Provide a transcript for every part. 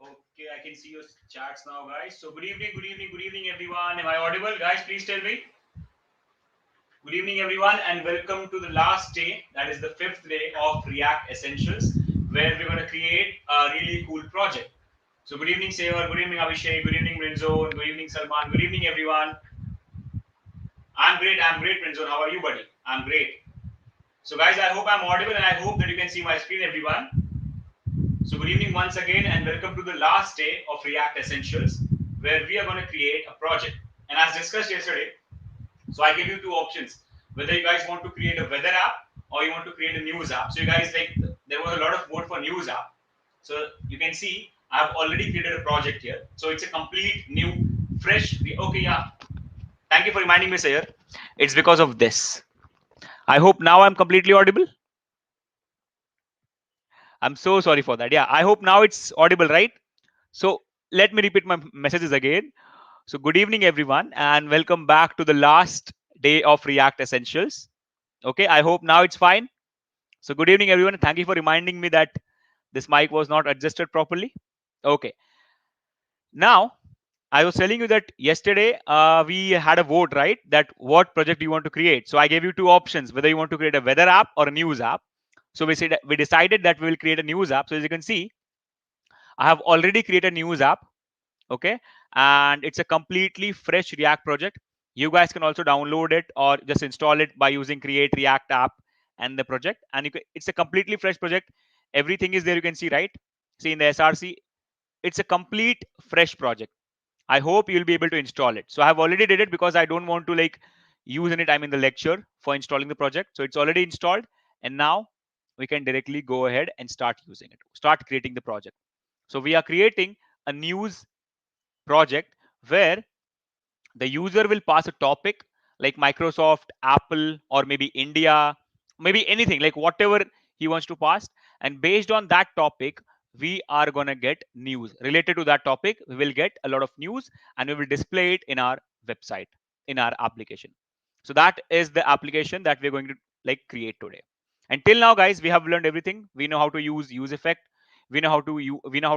Okay, I can see your chats now, guys. So good evening, everyone. Am I audible, guys? Please tell me. Good evening, everyone, and welcome to the last day. That is the fifth day of React Essentials, where we're going to create a really cool project. So good evening, Sevar. Good evening, Abhishek. Good evening, Brinzone. Good evening, Salman. Good evening, everyone. I'm great. I'm great, Brinzone. How are you, buddy? I'm great. So, guys, I hope I'm audible, and I hope that you can see my screen, everyone. So good evening once again and welcome to the last day of React Essentials where we are going to create a project. And as discussed yesterday, so I give you two options whether you guys want to create a weather app or you want to create a news app. So you guys there was a lot of vote for news app. So you can see I have already created a project here. So it's a complete new fresh okay, yeah. Thank you for reminding me, sir. It's because of this. I hope now I'm completely audible. I'm so sorry for that. Yeah, I hope now it's audible, right? So let me repeat my messages again. So good evening, everyone, and welcome back to the last day of React Essentials. Okay, I hope now it's fine. So good evening, everyone. Thank you for reminding me that this mic was not adjusted properly. Okay, now I was telling you that yesterday we had a vote, right? That what project you want to create. So I gave you two options, whether you want to create a weather app or a news app. So we decided that we will create a news app. So as you can see, I have already created a news app. Okay, and it's a completely fresh React project. You guys can also download it or just install it by using create React app and the project, and it's a completely fresh project. Everything is there, you can see, right? See in the src, it's a complete fresh project. I hope you'll be able to install it. So I have already did it because I don't want to like use any time in the lecture for installing the project. So it's already installed, and now we can directly go ahead and start using it, start creating the project. So we are creating a news project where the user will pass a topic like Microsoft, Apple, or maybe India, maybe anything, like whatever he wants to pass. And based on that topic, we are going to get news related to that topic. We will get a lot of news and we will display it in our website, in our application. So that is the application that we're going to like create today. Until now, guys, we have learned everything. We know how to use effect. We know how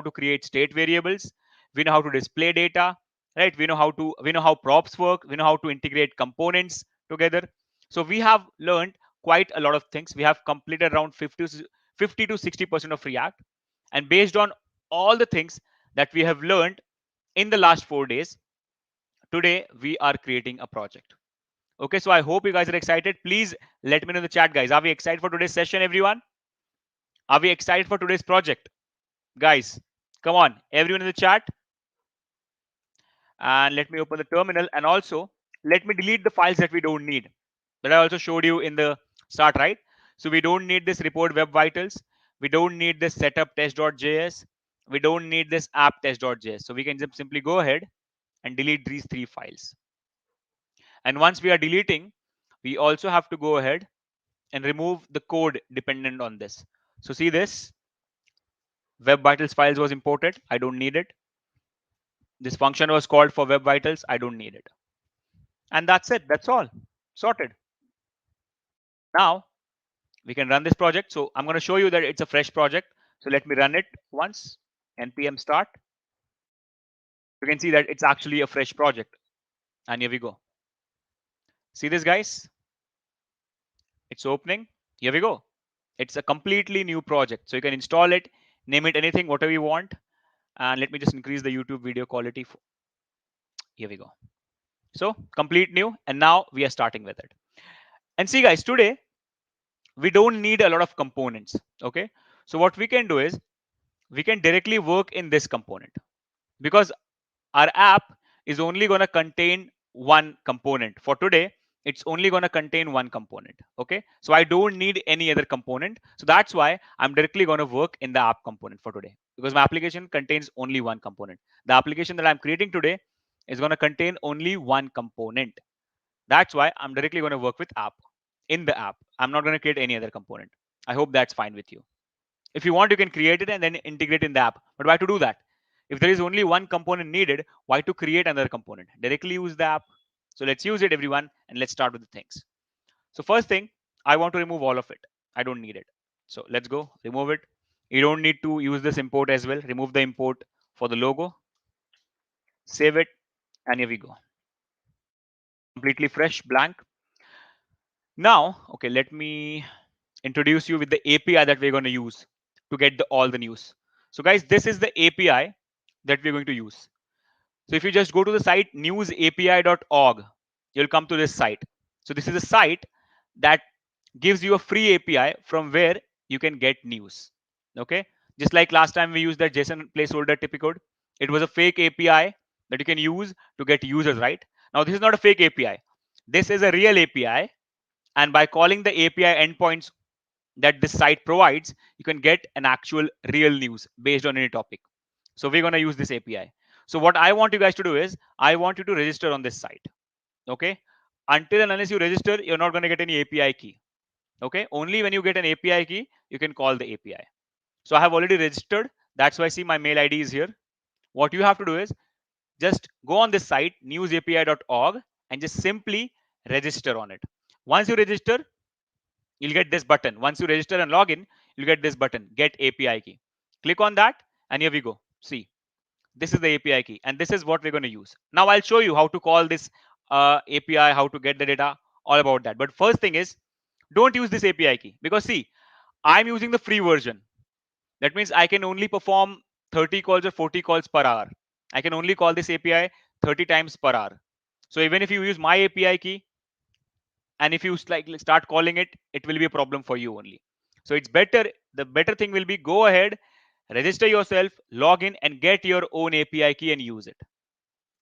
to create state variables. We know how to display data, right? We know how props work. We know how to integrate components together. So we have learned quite a lot of things. We have completed around 50 to 60% of React, and based on all the things that we have learned in the last 4 days, today we are creating a project. Okay, so I hope you guys are excited. Please let me know in the chat, guys. Are we excited for today's session, everyone? Are we excited for today's project, guys? Come on, everyone in the chat. And let me open the terminal, and also let me delete the files that we don't need, that I also showed you in the start, right? So we don't need this report web vitals, we don't need this setup test.js, we don't need this app test.js. So we can just simply go ahead and delete these three files. And once we are deleting, we also have to go ahead and remove the code dependent on this. So see, this web vitals files was imported, I don't need it. This function was called for web vitals, I don't need it. And that's it. That's all. Sorted. Now we can run this project. So I'm going to show you that it's a fresh project. So let me run it once. npm start. You can see that it's actually a fresh project. And here we go. See this, guys? It's opening. Here we go. It's a completely new project. So you can install it, name it anything, whatever you want. And let me just increase the YouTube video quality. Here we go. So complete new. And now we are starting with it. And see, guys, today we don't need a lot of components. Okay. So what we can do is we can directly work in this component, because our app is only going to contain one component. For today, it's only going to contain one component. Okay. So I don't need any other component. So that's why I'm directly going to work in the app component for today, because my application contains only one component. The application that I'm creating today is going to contain only one component. That's why I'm directly going to work with app in the app. I'm not going to create any other component. I hope that's fine with you. If you want, you can create it and then integrate in the app. But why to do that? If there is only one component needed, why to create another component? Directly use the app. So let's use it, everyone, and let's start with the things. So first thing, I want to remove all of it. I don't need it. So let's go remove it. You don't need to use this import as well. Remove the import for the logo, save it, and here we go. Completely fresh, blank. Now, okay, let me introduce you with the API that we're going to use to get all the news. So guys, this is the API that we're going to use. So if you just go to the site newsapi.org, you'll come to this site. So this is a site that gives you a free API from where you can get news. Okay, just like last time we used that JSON placeholder TP code, it was a fake API that you can use to get users, right? Now this is not a fake API. This is a real API, and by calling the API endpoints that this site provides, you can get an actual real news based on any topic. So we're going to use this API. So what I want you guys to do is I want you to register on this site. Okay. Until and unless you register, you're not going to get any API key. Okay. Only when you get an API key, you can call the API. So I have already registered. That's why I see my mail ID is here. What you have to do is just go on this site, newsapi.org, and just simply register on it. Once you register, you'll get this button. Once you register and log in, you'll get this button, get API key. Click on that, and here we go. See, this is the API key, and this is what we're going to use. Now I'll show you how to call this API, how to get the data, all about that. But first thing is, don't use this API key, because see, I'm using the free version. That means I can only perform 30 calls or 40 calls per hour. I can only call this API 30 times per hour. So even if you use my API key, and if you start calling it, it will be a problem for you only. So it's better, the better thing will be, go ahead, register yourself, log in, and get your own API key and use it.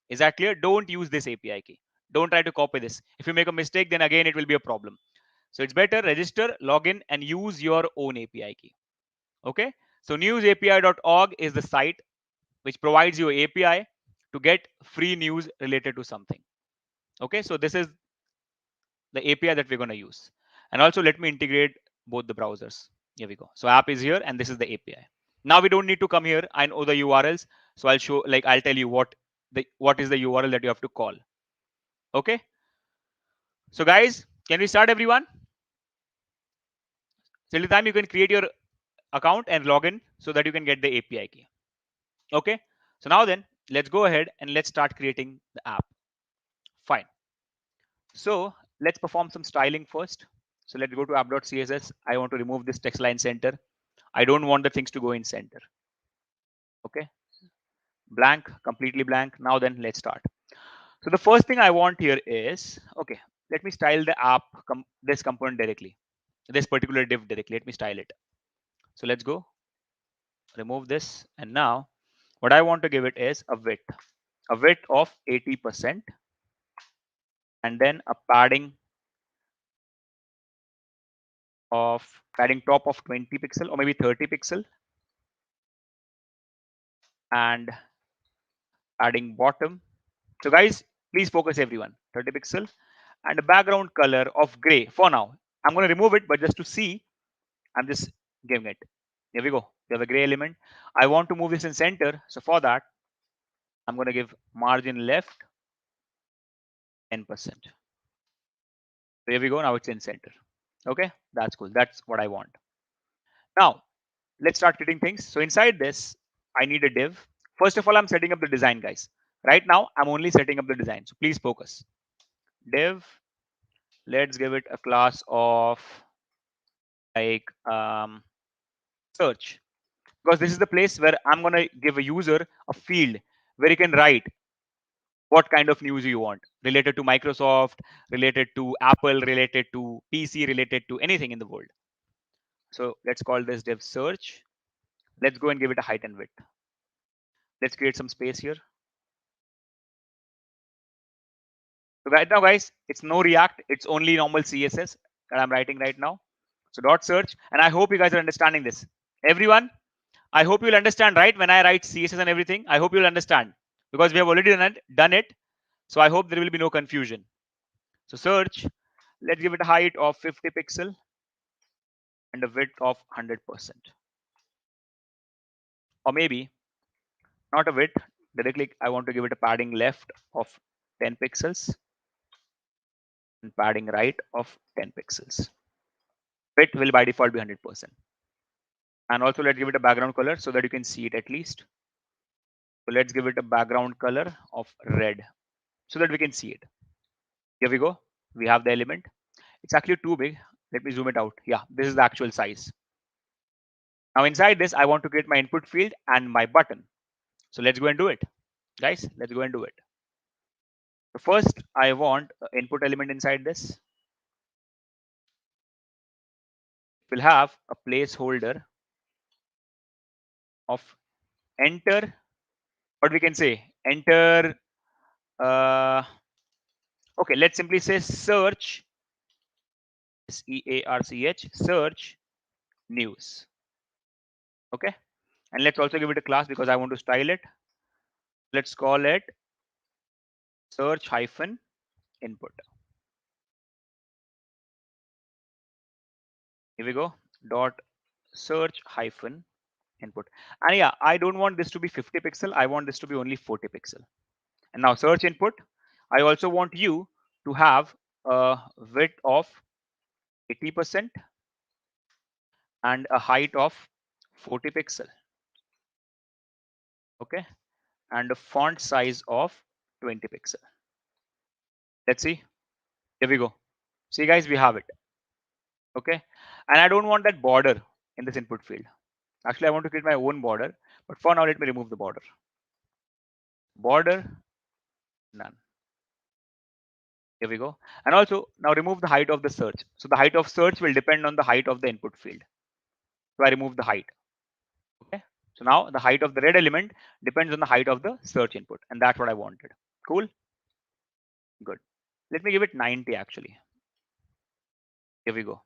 Is that clear? Don't use this API key. Don't try to copy this. If you make a mistake, then again it will be a problem. So it's better, register, log in, and use your own API key. Okay. So newsapi.org is the site which provides you API to get free news related to something. Okay. So this is the API that we're going to use. And also let me integrate both the browsers. Here we go. So app is here, and this is the API. Now we don't need to come here. I know the URLs. So I'll show, I'll tell you what is the URL that you have to call. Okay. So guys, can we start, everyone? Till the time you can create your account and log in so that you can get the API key. Okay. So now then, let's go ahead and let's start creating the app. Fine. So let's perform some styling first. So let's go to app.css. I want to remove this text line center. I don't want the things to go in center. Okay. Blank, completely blank. Now then, let's start. So the first thing I want here is, okay, let me style the app, this component directly, this particular div directly. Let me style it. So let's go, remove this. And now what I want to give it is a width of 80%, and then a padding top of 20 pixel or maybe 30 pixel, and padding bottom. So guys, please focus, everyone. 30 pixel, and a background color of gray for now. I'm going to remove it, but just to see, I'm just giving it. Here we go. We have a gray element. I want to move this in center. So for that, I'm going to give margin left 10%. So here we go. Now it's in center. Okay, that's cool. That's what I want. Now let's start creating things. So inside this, I need a div. First of all, I'm setting up the design, guys. Right now, I'm only setting up the design. So please focus. Div. Let's give it a class of like search, because this is the place where I'm going to give a user a field where you can write what kind of news you want, related to Microsoft, related to Apple, related to PC, related to anything in the world. So let's call this div search. Let's go and give it a height and width. Let's create some space here. So right now, guys, it's no React. It's only normal CSS that I'm writing right now. So dot search. And I hope you guys are understanding this. Everyone, I hope you'll understand, right? When I write CSS and everything, I hope you'll understand, because we have already done it. So I hope there will be no confusion. So search, let's give it a height of 50 pixel and a width of 100%. Or maybe not a width, directly I want to give it a padding left of 10 pixels and padding right of 10 pixels. Width will by default be 100%. And also let's give it a background color so that you can see it at least. So let's give it a background color of red so that we can see it. Here we go. We have the element. It's actually too big. Let me zoom it out. Yeah, this is the actual size. Now inside this, I want to create my input field and my button. So let's go and do it. Guys, let's go and do it. So first, I want an input element inside this. We'll have a placeholder of enter. What we can say? Enter. Okay, let's simply say search. SEARCH. Search news. Okay, and let's also give it a class because I want to style it. Let's call it search hyphen input. Here we go. Dot search hyphen input. And yeah, I don't want this to be 50 pixel. I want this to be only 40 pixel. And now search input. I also want you to have a width of 80% and a height of 40 pixel. Okay, and a font size of 20 pixel. Let's see. Here we go. See guys, we have it. Okay, and I don't want that border in this input field. Actually, I want to create my own border, but for now, let me remove the border. Border, none. Here we go. And also now remove the height of the search. So the height of search will depend on the height of the input field. So I remove the height. Okay. So now the height of the red element depends on the height of the search input. And that's what I wanted. Cool. Good. Let me give it 90 actually. Here we go.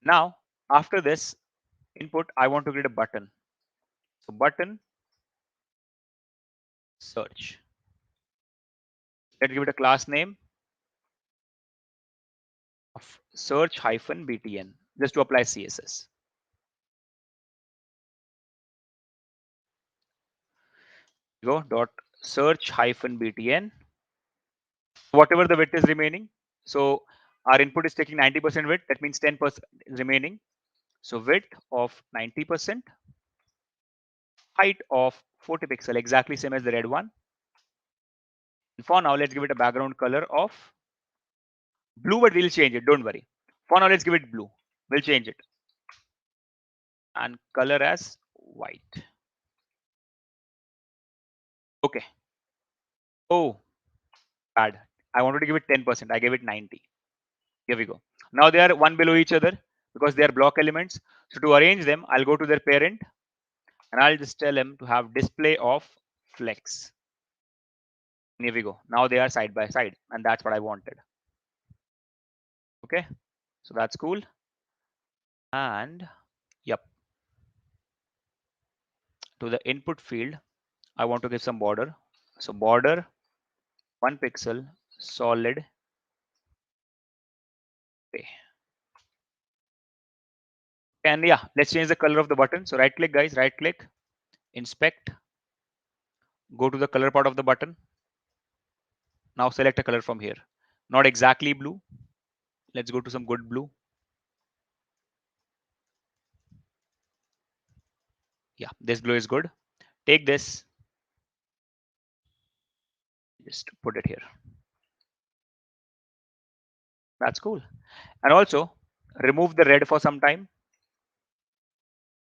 Now, after this input, I want to create a button. So button search. Let's give it a class name of search hyphen btn just to apply CSS. Go dot search hyphen btn. Whatever the width is remaining. So our input is taking 90% width. That means 10% is remaining. So width of 90%, height of 40 pixel, exactly same as the red one. And for now, let's give it a background color of blue, but we'll change it. Don't worry. For now, let's give it blue. We'll change it and color as white. Okay. Oh, bad. I wanted to give it 10%. I gave it 90. Here we go. Now they are one below each other because they are block elements. So to arrange them, I'll go to their parent and I'll just tell them to have display of flex. And here we go. Now they are side by side, and that's what I wanted. Okay, so that's cool. And yep, to the input field, I want to give some border. So border 1 pixel solid. Okay. And yeah, let's change the color of the button. So right click, guys, right click, inspect, go to the color part of the button. Now select a color from here. Not exactly blue. Let's go to some good blue. Yeah, this blue is good. Take this, just put it here. That's cool. And also remove the red for some time.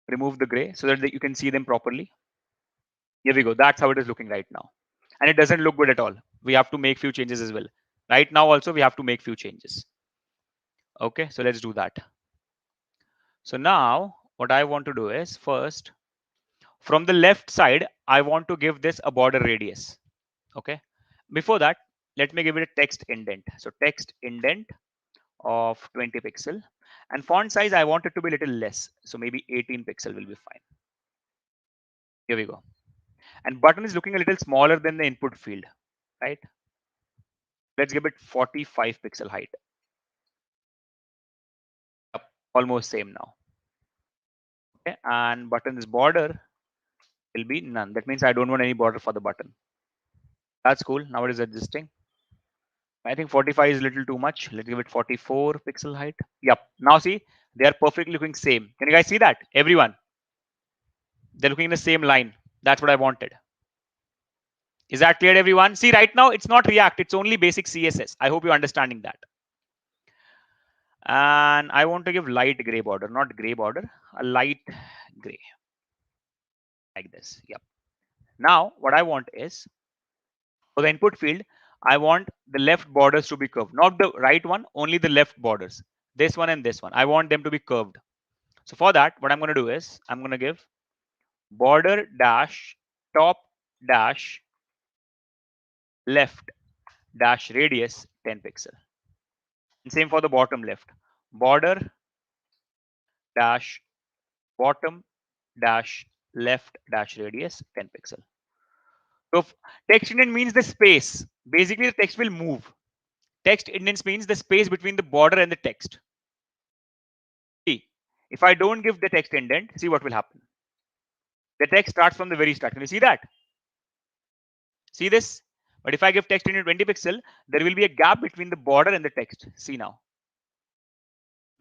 Remove the gray so that you can see them properly. Here we go. That's how it is looking right now. And it doesn't look good at all. We have to make few changes as well. Right now also we have to make few changes. Okay, so let's do that. So now what I want to do is first from the left side, I want to give this a border radius. Okay. Before that, let me give it a text indent. So text indent of 20 pixel and font size, I want it to be a little less. So maybe 18 pixel will be fine. Here we go. And button is looking a little smaller than the input field, right? Let's give it 45 pixel height. Yep, almost same now. Okay, and button's border will be none. That means I don't want any border for the button. That's cool. Now it is adjusting. I think 45 is a little too much. Let's give it 44 pixel height. Yep. Now see, they are perfectly looking same. Can you guys see that? Everyone. They're looking in the same line. That's what I wanted. Is that clear, everyone? See, right now it's not React, it's only basic CSS. I hope you're understanding that. And I want to give light gray border, not gray border, a light gray, like this. Yep. Now, what I want is, for the input field, I want the left borders to be curved, not the right one, only the left borders. This one and this one. I want them to be curved. So for that, what I'm going to do is, I'm going to give border dash top dash left dash radius 10 pixel. And same for the bottom left. Border dash bottom dash left dash radius 10 pixel. So text indent means the space. Basically, the text will move. Text indents means the space between the border and the text. See, if I don't give the text indent, see what will happen. The text starts from the very start. Can you see that? See this? But if I give text indent 20 pixel, there will be a gap between the border and the text. See now.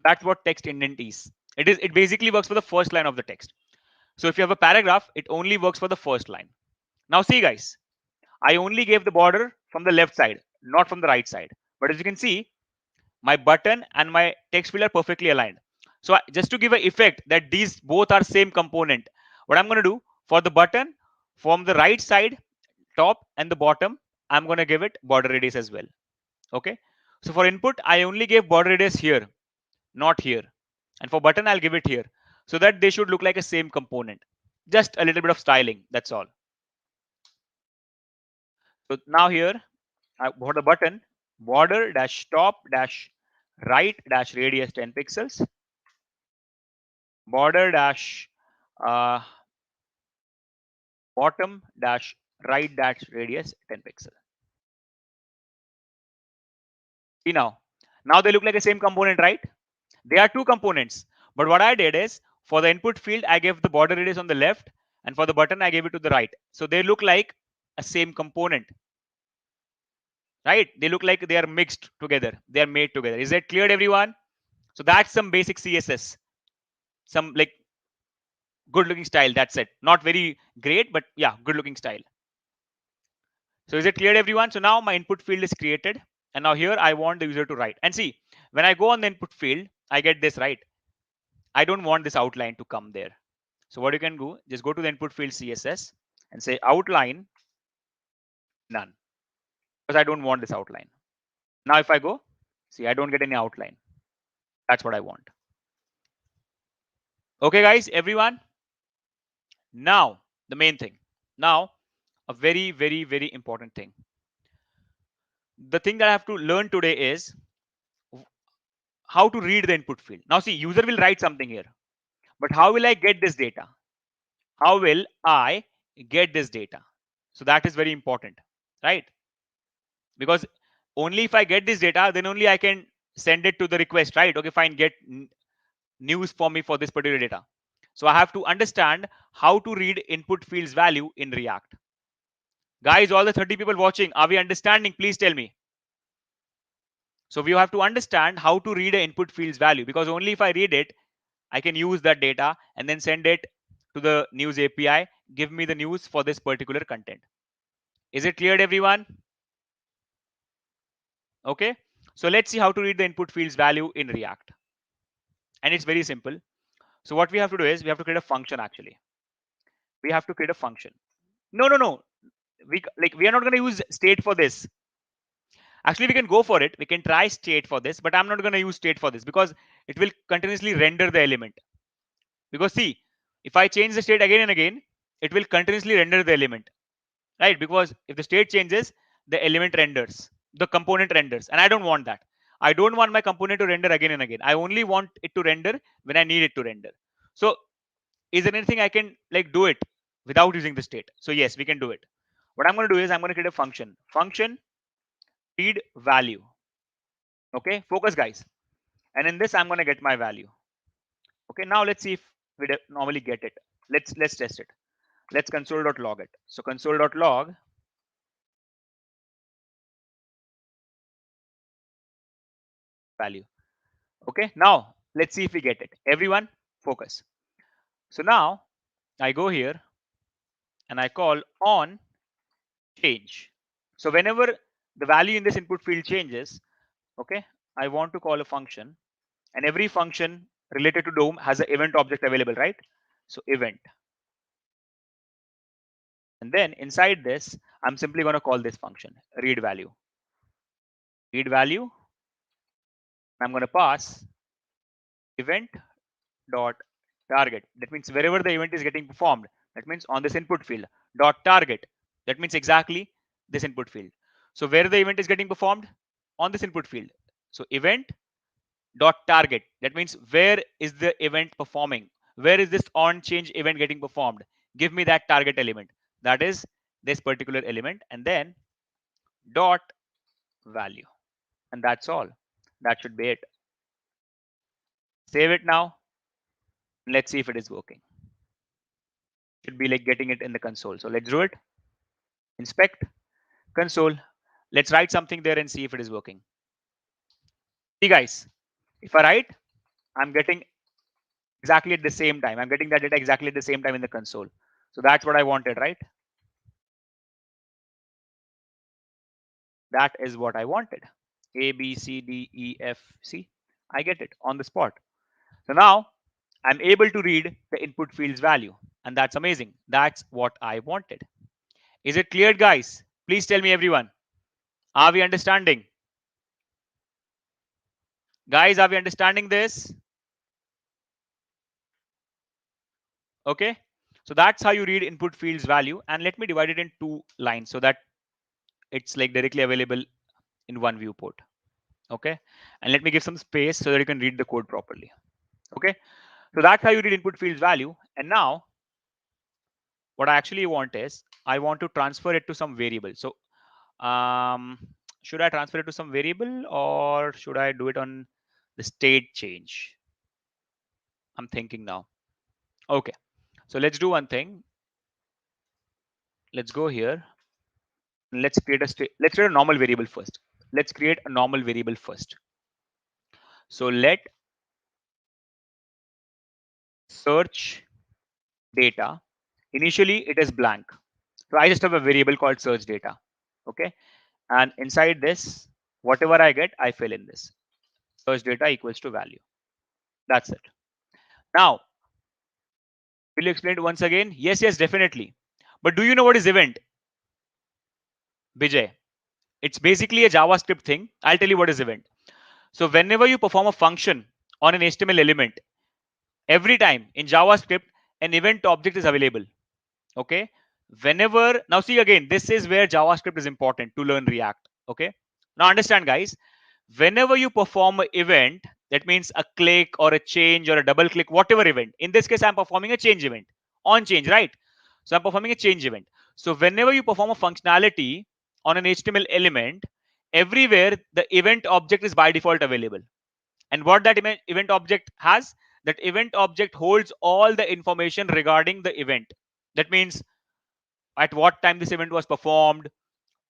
That's what text indent is. It basically works for the first line of the text. So if you have a paragraph, it only works for the first line. Now see guys, I only gave the border from the left side, not from the right side. But as you can see, my button and my text field are perfectly aligned. So just to give an effect that these both are same component, what I'm going to do for the button, from the right side, top and the bottom, I'm going to give it border radius as well. Okay. So for input, I only gave border radius here, not here. And for button, I'll give it here, so that they should look like a same component. Just a little bit of styling, that's all. So now here, for the button, border dash top dash right dash radius 10 pixels, border dash uh, bottom dash right dash radius 10 pixel. See now they look like the same component, right? They are two components. But what I did is, for the input field, I gave the border radius on the left, and for the button, I gave it to the right. So they look like a same component, right? They look like they are mixed together. They are made together. Is that clear, everyone? So that's some basic CSS, some like good looking style. That's it. Not very great, but yeah, good looking style. So is it clear, everyone? So now my input field is created. And now here I want the user to write. And see, when I go on the input field, I get this, right? I don't want this outline to come there. So what you can do, just go to the input field CSS and say outline none, because I don't want this outline. Now if I go, see, I don't get any outline. That's what I want. Okay, guys, everyone. Now the main thing. Now a very, very, very important thing. The thing that I have to learn today is how to read the input field. Now see, user will write something here, but how will I get this data? How will I get this data? So that is very important, right? Because only if I get this data, then only I can send it to the request, right? Okay, fine, get news for me for this particular data. So I have to understand how to read input fields value in React. Guys, all the 30 people watching, are we understanding? Please tell me. So we have to understand how to read an input fields value, because only if I read it, I can use that data and then send it to the news API, give me the news for this particular content. Is it clear, everyone? Okay. So let's see how to read the input fields value in React. And it's very simple. So what we have to do is we have to create a function actually. We have to create a function. No. We are not going to use state for this. Actually, we can go for it. We can try state for this, but I'm not going to use state for this because it will continuously render the element. Because see, if I change the state again and again, it will continuously render the element, right? Because if the state changes, the element renders, the component renders, and I don't want that. I don't want my component to render again and again. I only want it to render when I need it to render. So is there anything I can like do it without using the state? So yes, we can do it. What I'm going to do is I'm going to create a function read value. Okay, focus guys. And in this, I'm going to get my value. Okay, now let's see if we normally get it. Let's test it. Let's console.log it. So console.log value. Okay, now let's see if we get it. Everyone, focus. So now I go here and I call on change. So whenever the value in this input field changes, okay, I want to call a function, and every function related to DOM has an event object available, right? So event. And then inside this, I'm simply going to call this function read value. Read value. I'm going to pass event dot target. That means wherever the event is getting performed, that means on this input field dot target. That means exactly this input field. So where the event is getting performed on this input field. So event dot target. That means where is the event performing? Where is this on change event getting performed? Give me that target element. That is this particular element, and then dot value. And that's all. That should be it. Save it now. Let's see if it is working. Should be like getting it in the console. So let's do it. Inspect console. Let's write something there and see if it is working. See guys, if I write, I'm getting exactly at the same time. I'm getting that data exactly at the same time in the console. So that's what I wanted, right? That is what I wanted. A, B, C, D, E, F, C. I get it on the spot. So now I'm able to read the input field's value. And that's amazing. That's what I wanted. Is it clear, guys? Please tell me, everyone. Are we understanding? Guys, are we understanding this? Okay. So that's how you read input field's value. And let me divide it in two lines so that it's like directly available in one viewport. Okay. And let me give some space so that you can read the code properly. Okay. So that's how you read input field's value. And now what I actually want is I want to transfer it to some variable. So should I transfer it to some variable or should I do it on the state change? I'm thinking now. Okay. So let's do one thing. Let's go here. Let's create a normal variable first. Let's create a normal variable first. So let search data. Initially it is blank. So I just have a variable called search data. Okay. And inside this, whatever I get, I fill in this. Search data equals to value. That's it. Now, will you explain it once again? Yes, yes, definitely. But do you know what is event? Vijay. It's basically a JavaScript thing. I'll tell you what is event. So whenever you perform a function on an HTML element, every time in JavaScript, an event object is available. Okay. Whenever, now see again, this is where JavaScript is important to learn React. Okay. Now understand, guys, whenever you perform an event, that means a click or a change or a double click, whatever event. In this case, I'm performing a change event on change, right? So I'm performing a change event. So whenever you perform a functionality on an HTML element, everywhere the event object is by default available. And what that event object has, that event object holds all the information regarding the event. That means at what time this event was performed,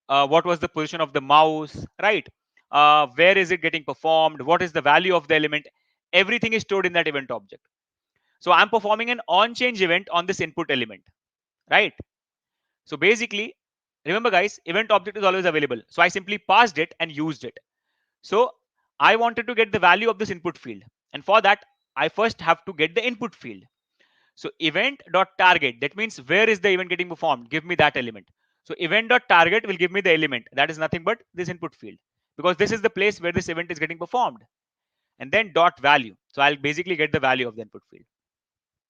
what was the position of the mouse, right? Where is it getting performed? What is the value of the element? Everything is stored in that event object. So I'm performing an on change event on this input element, right? So basically, remember guys, event object is always available. So I simply passed it and used it. So I wanted to get the value of this input field. And for that, I first have to get the input field. So event.target, that means where is the event getting performed? Give me that element. So event.target will give me the element. That is nothing but this input field, because this is the place where this event is getting performed. And then dot value. So I'll basically get the value of the input field.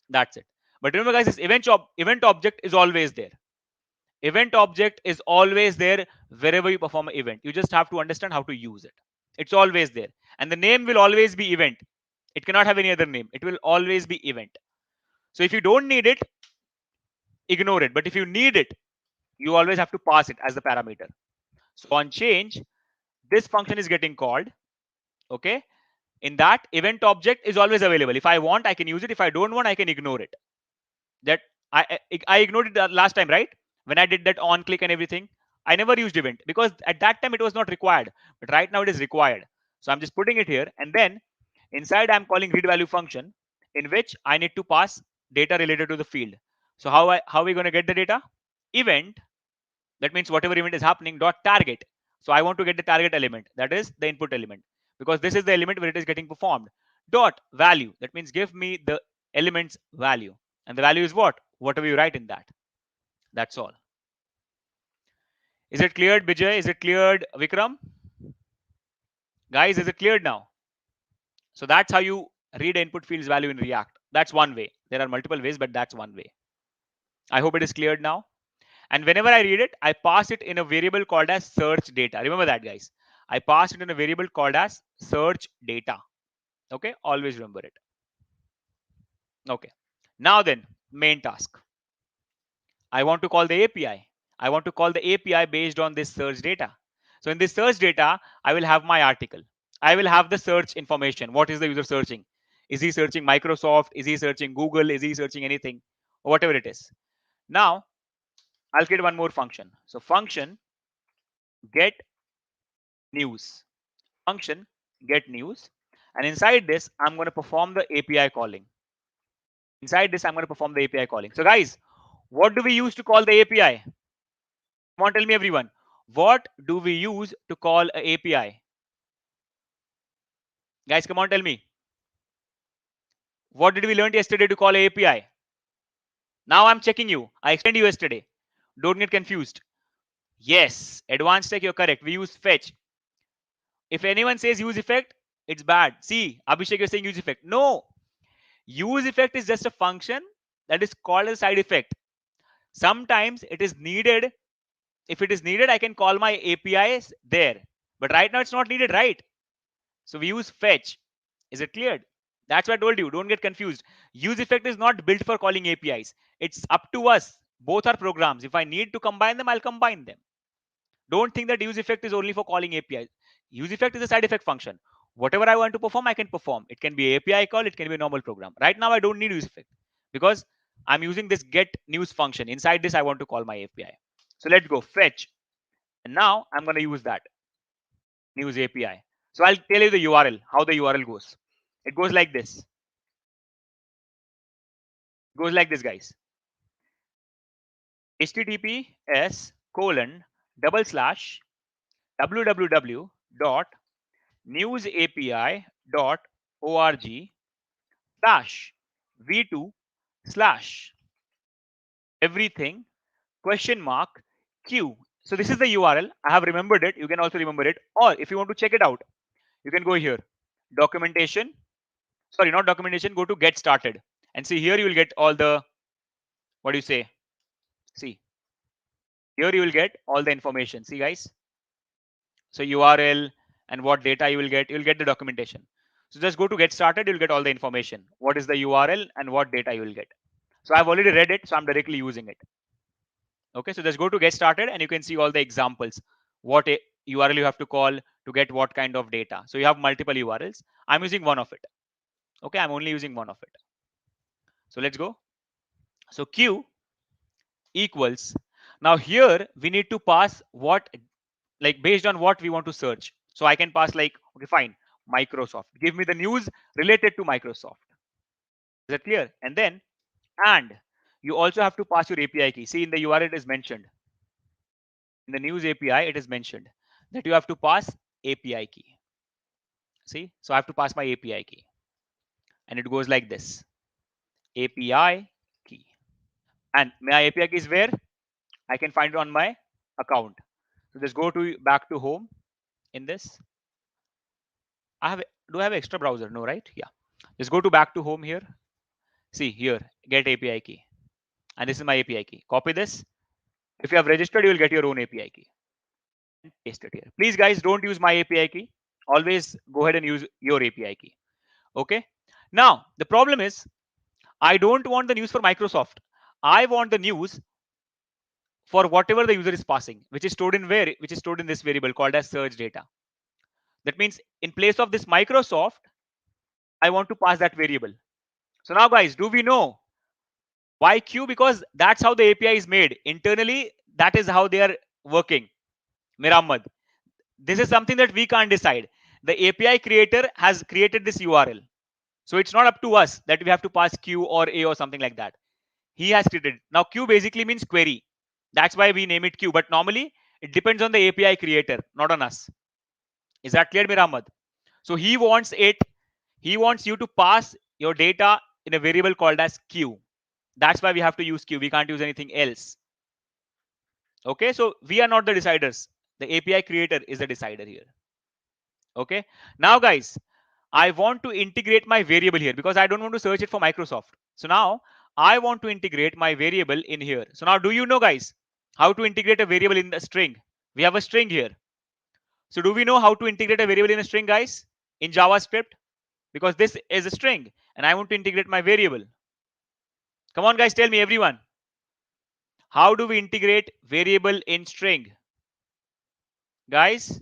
That's it. But remember guys, this event object is always there. Event object is always there wherever you perform an event. You just have to understand how to use it. It's always there. And the name will always be event. It cannot have any other name. It will always be event. So if you don't need it, ignore it. But if you need it, you always have to pass it as the parameter. So on change, this function is getting called. Okay. In that, event object is always available. If I want, I can use it. If I don't want, I can ignore it. That I ignored it the last time, right? When I did that on click and everything, I never used event because at that time it was not required. But right now it is required. So I'm just putting it here, and then inside I'm calling read value function, in which I need to pass data related to the field. So how are we going to get the data? Event That means whatever event is happening dot target. So I want to get the target element, that is the input element, because this is the element where it is getting performed. Dot value, that means give me the element's value, and the value is what? Whatever you write in that. That's all. Is it cleared, Bijay? Is it cleared, Vikram? Guys, is it cleared now? So that's how you read input fields value in React. That's one way. There are multiple ways, but that's one way. I hope it is cleared now. And whenever I read it, I pass it in a variable called as search data. Remember that, guys. I pass it in a variable called as search data. Okay, always remember it. Okay. Now then, main task. I want to call the API. I want to call the API based on this search data. So in this search data, I will have my article. I will have the search information. What is the user searching? Is he searching Microsoft? Is he searching Google? Is he searching anything? Or whatever it is. Now, I'll create one more function. So function get news. Function get news. And inside this, I'm going to perform the API calling. Inside this, I'm going to perform the API calling. So guys, what do we use to call the API? Come on, tell me everyone. What do we use to call an API? Guys, come on, tell me. What did we learn yesterday to call an API? Now I'm checking you. I explained you yesterday. Don't get confused. Yes, advanced tech, you're correct. We use fetch. If anyone says use effect, it's bad. See, Abhishek, you're saying use effect. No, use effect is just a function that is called a side effect. Sometimes it is needed. If it is needed, I can call my APIs there. But right now it's not needed, right? So we use fetch. Is it cleared? That's what I told you. Don't get confused. Use effect is not built for calling APIs. It's up to us. Both are programs. If I need to combine them, I'll combine them. Don't think that use effect is only for calling APIs. Use effect is a side effect function. Whatever I want to perform, I can perform. It can be API call, it can be a normal program. Right now, I don't need use effect because I'm using this get news function. Inside this, I want to call my API. So let's go fetch. And now I'm going to use that news API. So I'll tell you the URL, how the URL goes. It goes like this. It goes like this, guys. https://www.newsapi.org/v2/everything question mark q. So this is the URL. I have remembered it. You can also remember it. Or if you want to check it out, you can go here. Documentation. Sorry, not documentation. Go to get started. And see here you will get all the, what do you say? See, here you will get all the information. See, guys. So URL and what data you will get the documentation. So just go to get started. You'll get all the information. What is the URL and what data you will get. So I've already read it. So I'm directly using it. Okay, so just go to get started and you can see all the examples. What URL you have to call to get what kind of data. So you have multiple URLs. I'm using one of it. Okay, I'm only using one of it. So let's go. So Q equals. Now here we need to pass what, like based on what we want to search. So I can pass like, okay, fine, Microsoft. Give me the news related to Microsoft. Is that clear? And then, and you also have to pass your API key. See in the URL it is mentioned. In the news API, it is mentioned that you have to pass API key. See, so I have to pass my API key. And it goes like this. API key. And my API key is where? I can find it on my account. So just go to back to home in this. Do I have extra browser? No, right? Yeah. Just go to back to home here. See here, get API key. And this is my API key. Copy this. If you have registered, you will get your own API key. And paste it here. Please, guys, don't use my API key. Always go ahead and use your API key. Okay. Now, the problem is, I don't want the news for Microsoft. I want the news for whatever the user is passing, which is stored in where? Which is stored in this variable called as search data. That means in place of this Microsoft, I want to pass that variable. So now, guys, do we know why Q? Because that's how the API is made. Internally, that is how they are working. Mirammad. This is something that we can't decide. The API creator has created this URL. So it's not up to us that we have to pass Q or A or something like that. He has created. Now Q basically means query. That's why we name it Q. But normally it depends on the API creator, not on us. Is that clear, Miramad? So he wants you to pass your data in a variable called as Q. That's why we have to use Q. We can't use anything else. Okay, so we are not the deciders. The API creator is the decider here. Okay, now guys, I want to integrate my variable here because I don't want to search it for Microsoft. So now I want to integrate my variable in here. So now do you know, guys, how to integrate a variable in the string? We have a string here. So do we know how to integrate a variable in a string, guys, in JavaScript? Because this is a string and I want to integrate my variable. Come on, guys, tell me, everyone. How do we integrate variable in string? Guys,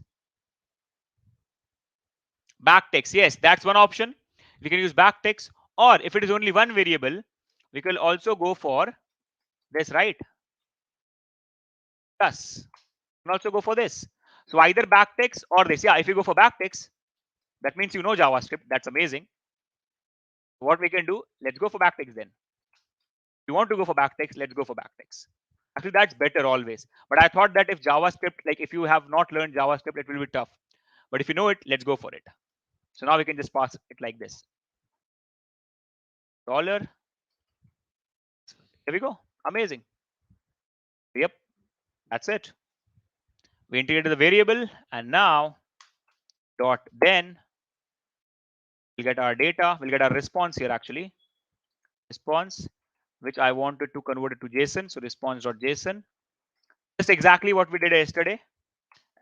backticks. Yes, that's one option. We can use backticks, or if it is only one variable, we can also go for this, right? Plus. We can also go for this. So either backticks or this. Yeah, if you go for backticks, that means you know JavaScript. That's amazing. What we can do, let's go for backticks then. If you want to go for backticks, let's go for backticks. Actually, that's better always. But I thought that if JavaScript, like if you have not learned JavaScript, it will be tough. But if you know it, let's go for it. So now we can just pass it like this. Dollar. There we go. Amazing. Yep. That's it. We integrated the variable, and now dot then we'll get our data. We'll get our response here actually. Response, which I wanted to convert it to JSON. So response.json. Just exactly what we did yesterday.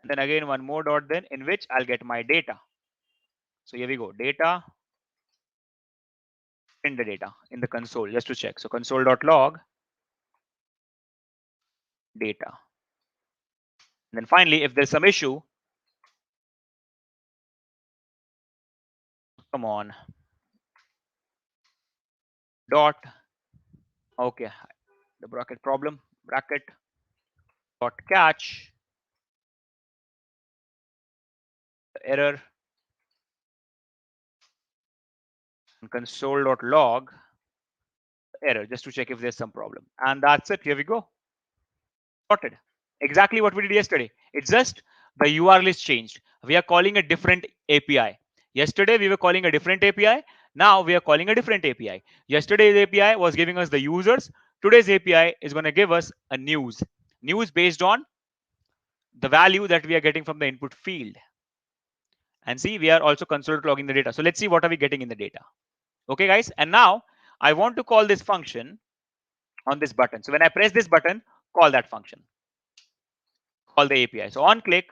And then again one more dot then in which I'll get my data. So here we go. Data. In the data in the console just to check. So console.log data. And then finally, if there's some issue, come on. Dot. Okay. The bracket problem. Bracket. Dot catch. Error. And console.log error just to check if there's some problem. And that's it. Here we go. Sorted. Exactly what we did yesterday. It's just the URL is changed. We are calling a different API. Yesterday we were calling a different API. Now we are calling a different API. Yesterday's API was giving us the users. Today's API is going to give us a news. News based on the value that we are getting from the input field. And see, we are also logging the data. So let's see what are we getting in the data. Okay, guys. And now I want to call this function on this button. So when I press this button, call that function. Call the API. So on click,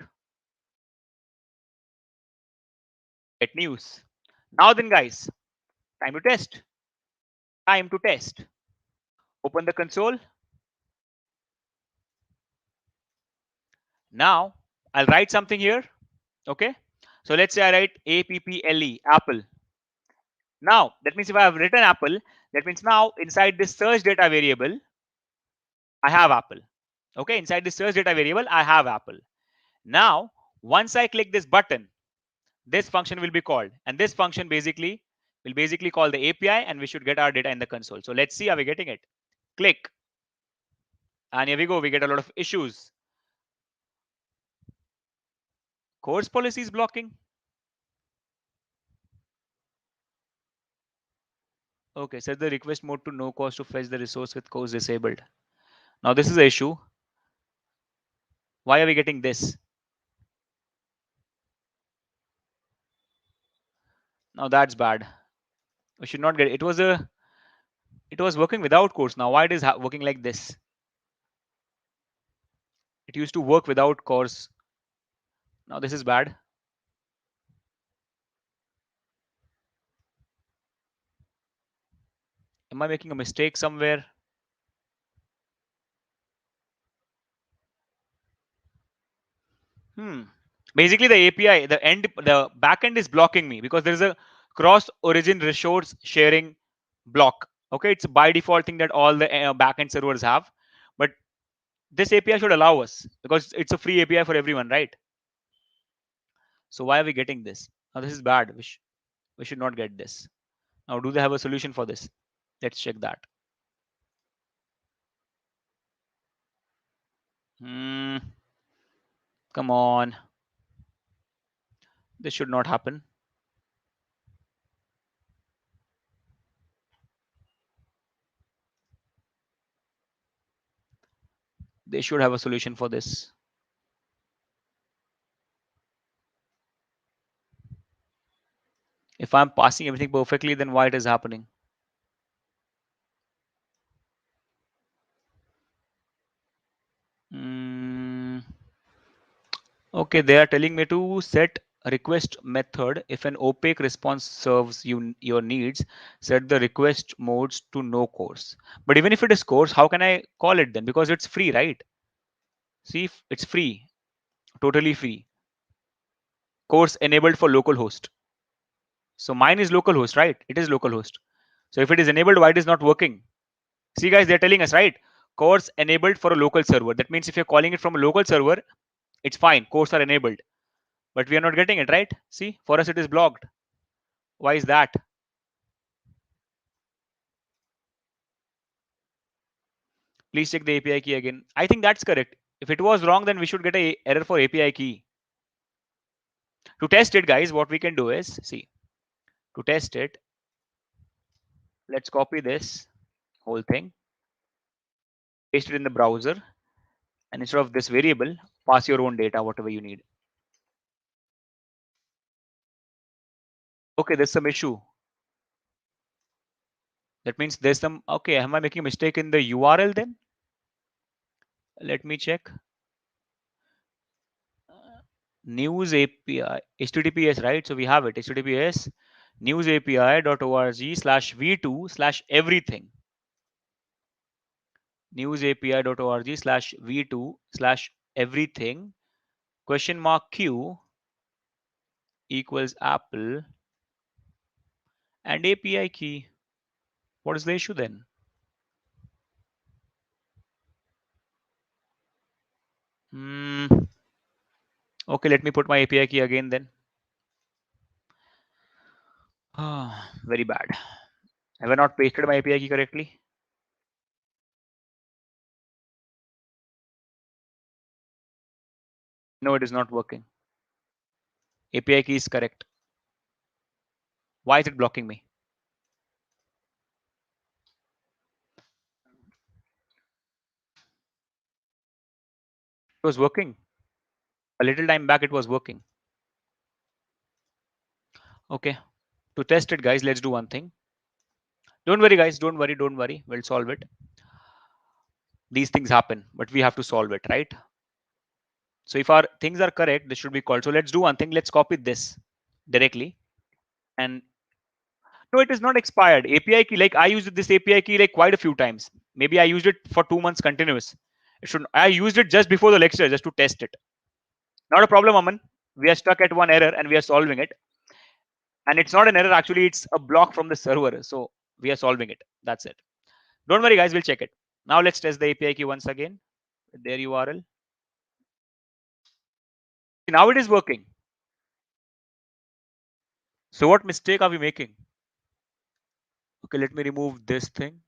get news. Now then, guys, time to test. Time to test. Open the console. Now I'll write something here. Okay. So let's say I write APPLE, Apple. Now that means if I have written Apple, that means now inside this search data variable, I have Apple. Okay. Inside the search data variable, I have Apple. Now, once I click this button, this function will be called, and this function basically will call the API, and we should get our data in the console. So let's see how we're getting it. Click, and here we go. We get a lot of issues. Course policy is blocking. Okay, set the request mode to no cost to fetch the resource with course disabled. Now this is the issue. Why are we getting this? Now that's bad. We should not get it. It was working without course. Now why it is working like this? It used to work without course. Now this is bad. Am I making a mistake somewhere? Basically, the API, the backend is blocking me because there is a cross origin resource sharing block. Okay, it's a by default thing that all the backend servers have, but this API should allow us because it's a free API for everyone, right? So why are we getting this? Now this is bad. We should not get this. Now, do they have a solution for this? Let's check that. Hmm, come on. This should not happen. They should have a solution for this. If I'm passing everything perfectly, then why it is happening? Mm, okay, they are telling me to set request method. If an opaque response serves your needs, set the request modes to no course. But even if it is course, how can I call it then? Because it's free, right? See, it's free, totally free. Course enabled for localhost. So mine is localhost, right? It is localhost. So if it is enabled, why it is not working? See, guys, they're telling us, right? Course enabled for a local server. That means if you're calling it from a local server, it's fine. Course are enabled. But we are not getting it, right? See, for us it is blocked. Why is that? Please check the API key again. I think that's correct. If it was wrong, then we should get a error for API key. To test it, guys, what we can do is, see, to test it, let's copy this whole thing, paste it in the browser, and instead of this variable, pass your own data, whatever you need. Okay, there's some issue. That means there's some, okay, am I making a mistake in the URL then? Let me check. News API, HTTPS, right? So we have it, HTTPS newsapi.org/v2/everything. Newsapi.org/v2/everything. Question mark Q equals Apple and API key. What is the issue then? Hmm. Okay, let me put my API key again then. Ah, very bad. Have I not pasted my API key correctly? No, it is not working. API key is correct. Why is it blocking me? It was working. A little time back, it was working. Okay. To test it, guys, let's do one thing. Don't worry, guys. Don't worry. Don't worry. We'll solve it. These things happen, but we have to solve it, right? So if our things are correct, this should be called. So let's do one thing. Let's copy this directly. And no, it is not expired. API key, like I used this API key like quite a few times. Maybe I used it for 2 months continuous. It should. I used it just before the lecture just to test it. Not a problem, Aman. We are stuck at one error and we are solving it. And it's not an error. Actually, it's a block from the server. So we are solving it. That's it. Don't worry, guys. We'll check it. Now let's test the API key once again. Their URL. Now it is working. So what mistake are we making? Okay, let me remove this thing.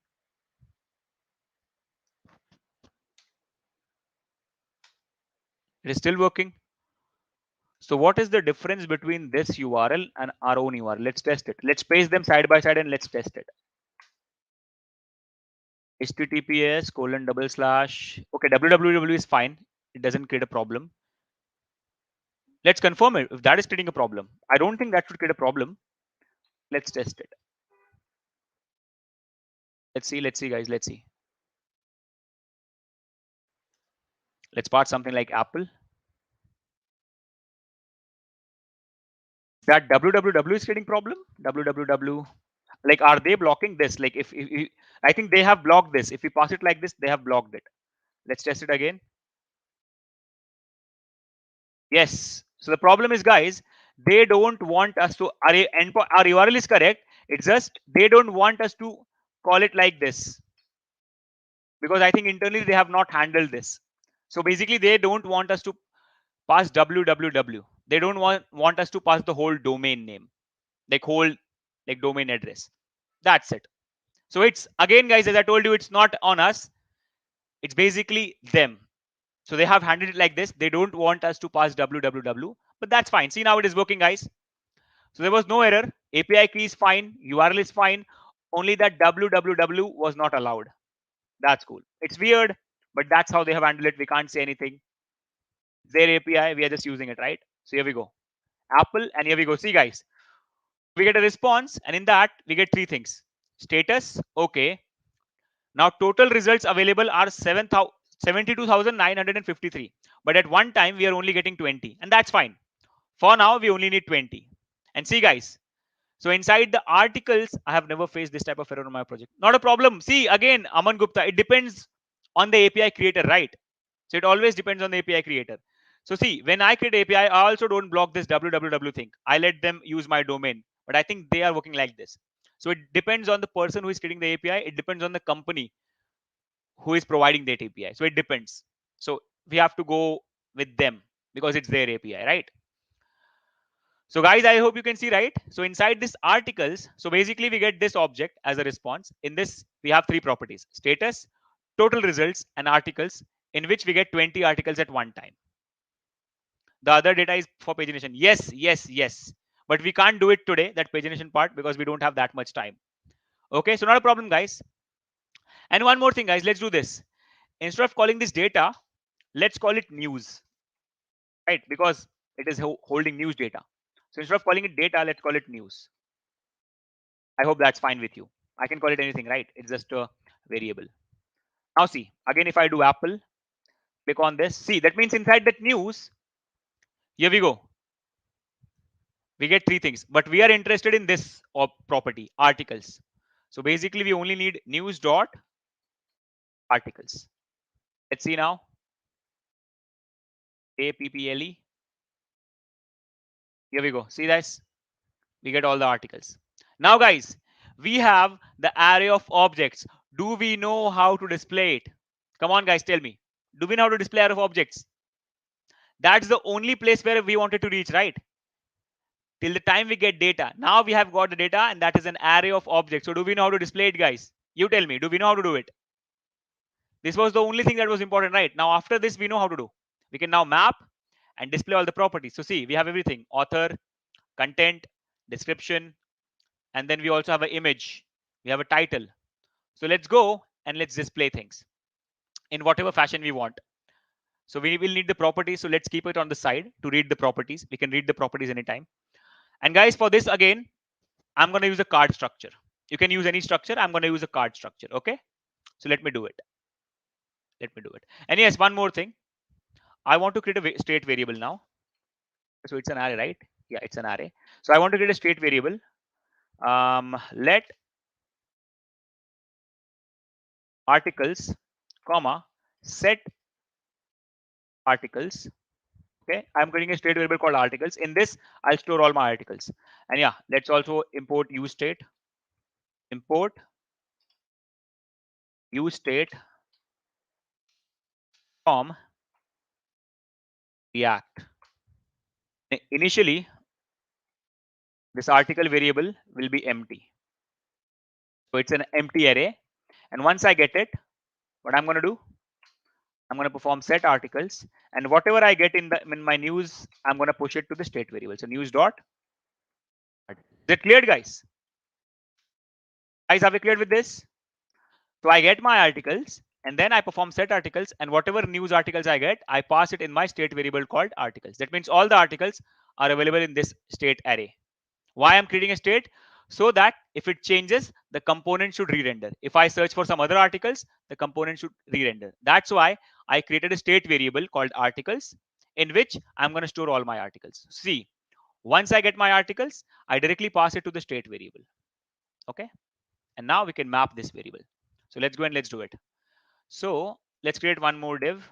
It is still working. So what is the difference between this URL and our own URL? Let's test it. Let's paste them side by side and let's test it. HTTPS:// okay, www is fine. It doesn't create a problem. Let's confirm it if that is creating a problem. I don't think that should create a problem. Let's test it. Let's see, guys. Let's see. Let's pass something like Apple. That www is creating problem. Www. Like, are they blocking this? Like, if I think they have blocked this. If we pass it like this, they have blocked it. Let's test it again. Yes. So the problem is, guys, they don't want us to. Our URL is correct. It's just they don't want us to call it like this because I think internally they have not handled this. So basically, they don't want us to pass www. They don't want us to pass the whole domain name, like whole like domain address. That's it. So it's again, guys, as I told you, it's not on us. It's basically them. So they have handled it like this. They don't want us to pass www, but that's fine. See, now it is working, guys. So there was no error. API key is fine. URL is fine. Only that www was not allowed. That's cool. It's weird, but that's how they have handled it. We can't say anything. It's their API. We are just using it, right? So here we go. Apple, and here we go. See, guys, we get a response, and in that we get three things. Status, okay. Now total results available are 72,953. But at one time we are only getting 20, and that's fine. For now, we only need 20. And see, guys, so inside the articles, I have never faced this type of error on my project. Not a problem. See, again, Aman Gupta, it depends on the API creator, right? So it always depends on the API creator. So see, when I create API, I also don't block this www thing. I let them use my domain, but I think they are working like this. So it depends on the person who is creating the API. It depends on the company who is providing that API. So it depends. So we have to go with them because it's their API, right? So guys, I hope you can see, right? So inside this articles, so basically we get this object as a response. In this, we have three properties: status, total results, and articles, in which we get 20 articles at one time. The other data is for pagination. Yes, yes, yes. But we can't do it today, that pagination part, because we don't have that much time. Okay, so not a problem, guys. And one more thing, guys, let's do this. Instead of calling this data, let's call it news, right? Because it is holding news data. So instead of calling it data, let's call it news. I hope that's fine with you. I can call it anything, right? It's just a variable. Now see, again, if I do Apple, click on this. See, that means inside that news, here we go. We get three things, but we are interested in this property, articles. So basically, we only need news dot articles. Let's see now. APPLE. Here we go. See this? We get all the articles. Now, guys, we have the array of objects. Do we know how to display it? Come on, guys, tell me. Do we know how to display array of objects? That's the only place where we wanted to reach, right? Till the time we get data. Now we have got the data, and that is an array of objects. So do we know how to display it, guys? You tell me. Do we know how to do it? This was the only thing that was important, right? Now after this, we know how to do. We can now map and display all the properties. So see, we have everything: author, content, description, and then we also have an image. We have a title. So let's go and let's display things in whatever fashion we want. So we will need the properties. So let's keep it on the side to read the properties. We can read the properties anytime. And guys, for this again, I'm going to use a card structure. You can use any structure. I'm going to use a card structure. Okay. So let me do it. Let me do it. And yes, one more thing. I want to create a state variable now. So it's an array, right? Yeah, it's an array. So I want to create a state variable. Let articles, comma, set articles. Okay, I'm creating a state variable called articles. In this, I'll store all my articles. And yeah, let's also import use state. Import use state from React. Initially, this article variable will be empty. So it's an empty array. And once I get it, what I'm going to do, I'm going to perform set articles, and whatever I get in my news, I'm going to push it to the state variable. So news dot. Is it cleared, guys? Guys, are we cleared with this? So I get my articles, and then I perform set articles, and whatever news articles I get, I pass it in my state variable called articles. That means all the articles are available in this state array. Why I'm creating a state? So that if it changes, the component should re-render. If I search for some other articles, the component should re-render. That's why I created a state variable called articles, in which I'm going to store all my articles. See, once I get my articles, I directly pass it to the state variable. Okay. And now we can map this variable. So let's go and let's do it. So let's create one more div.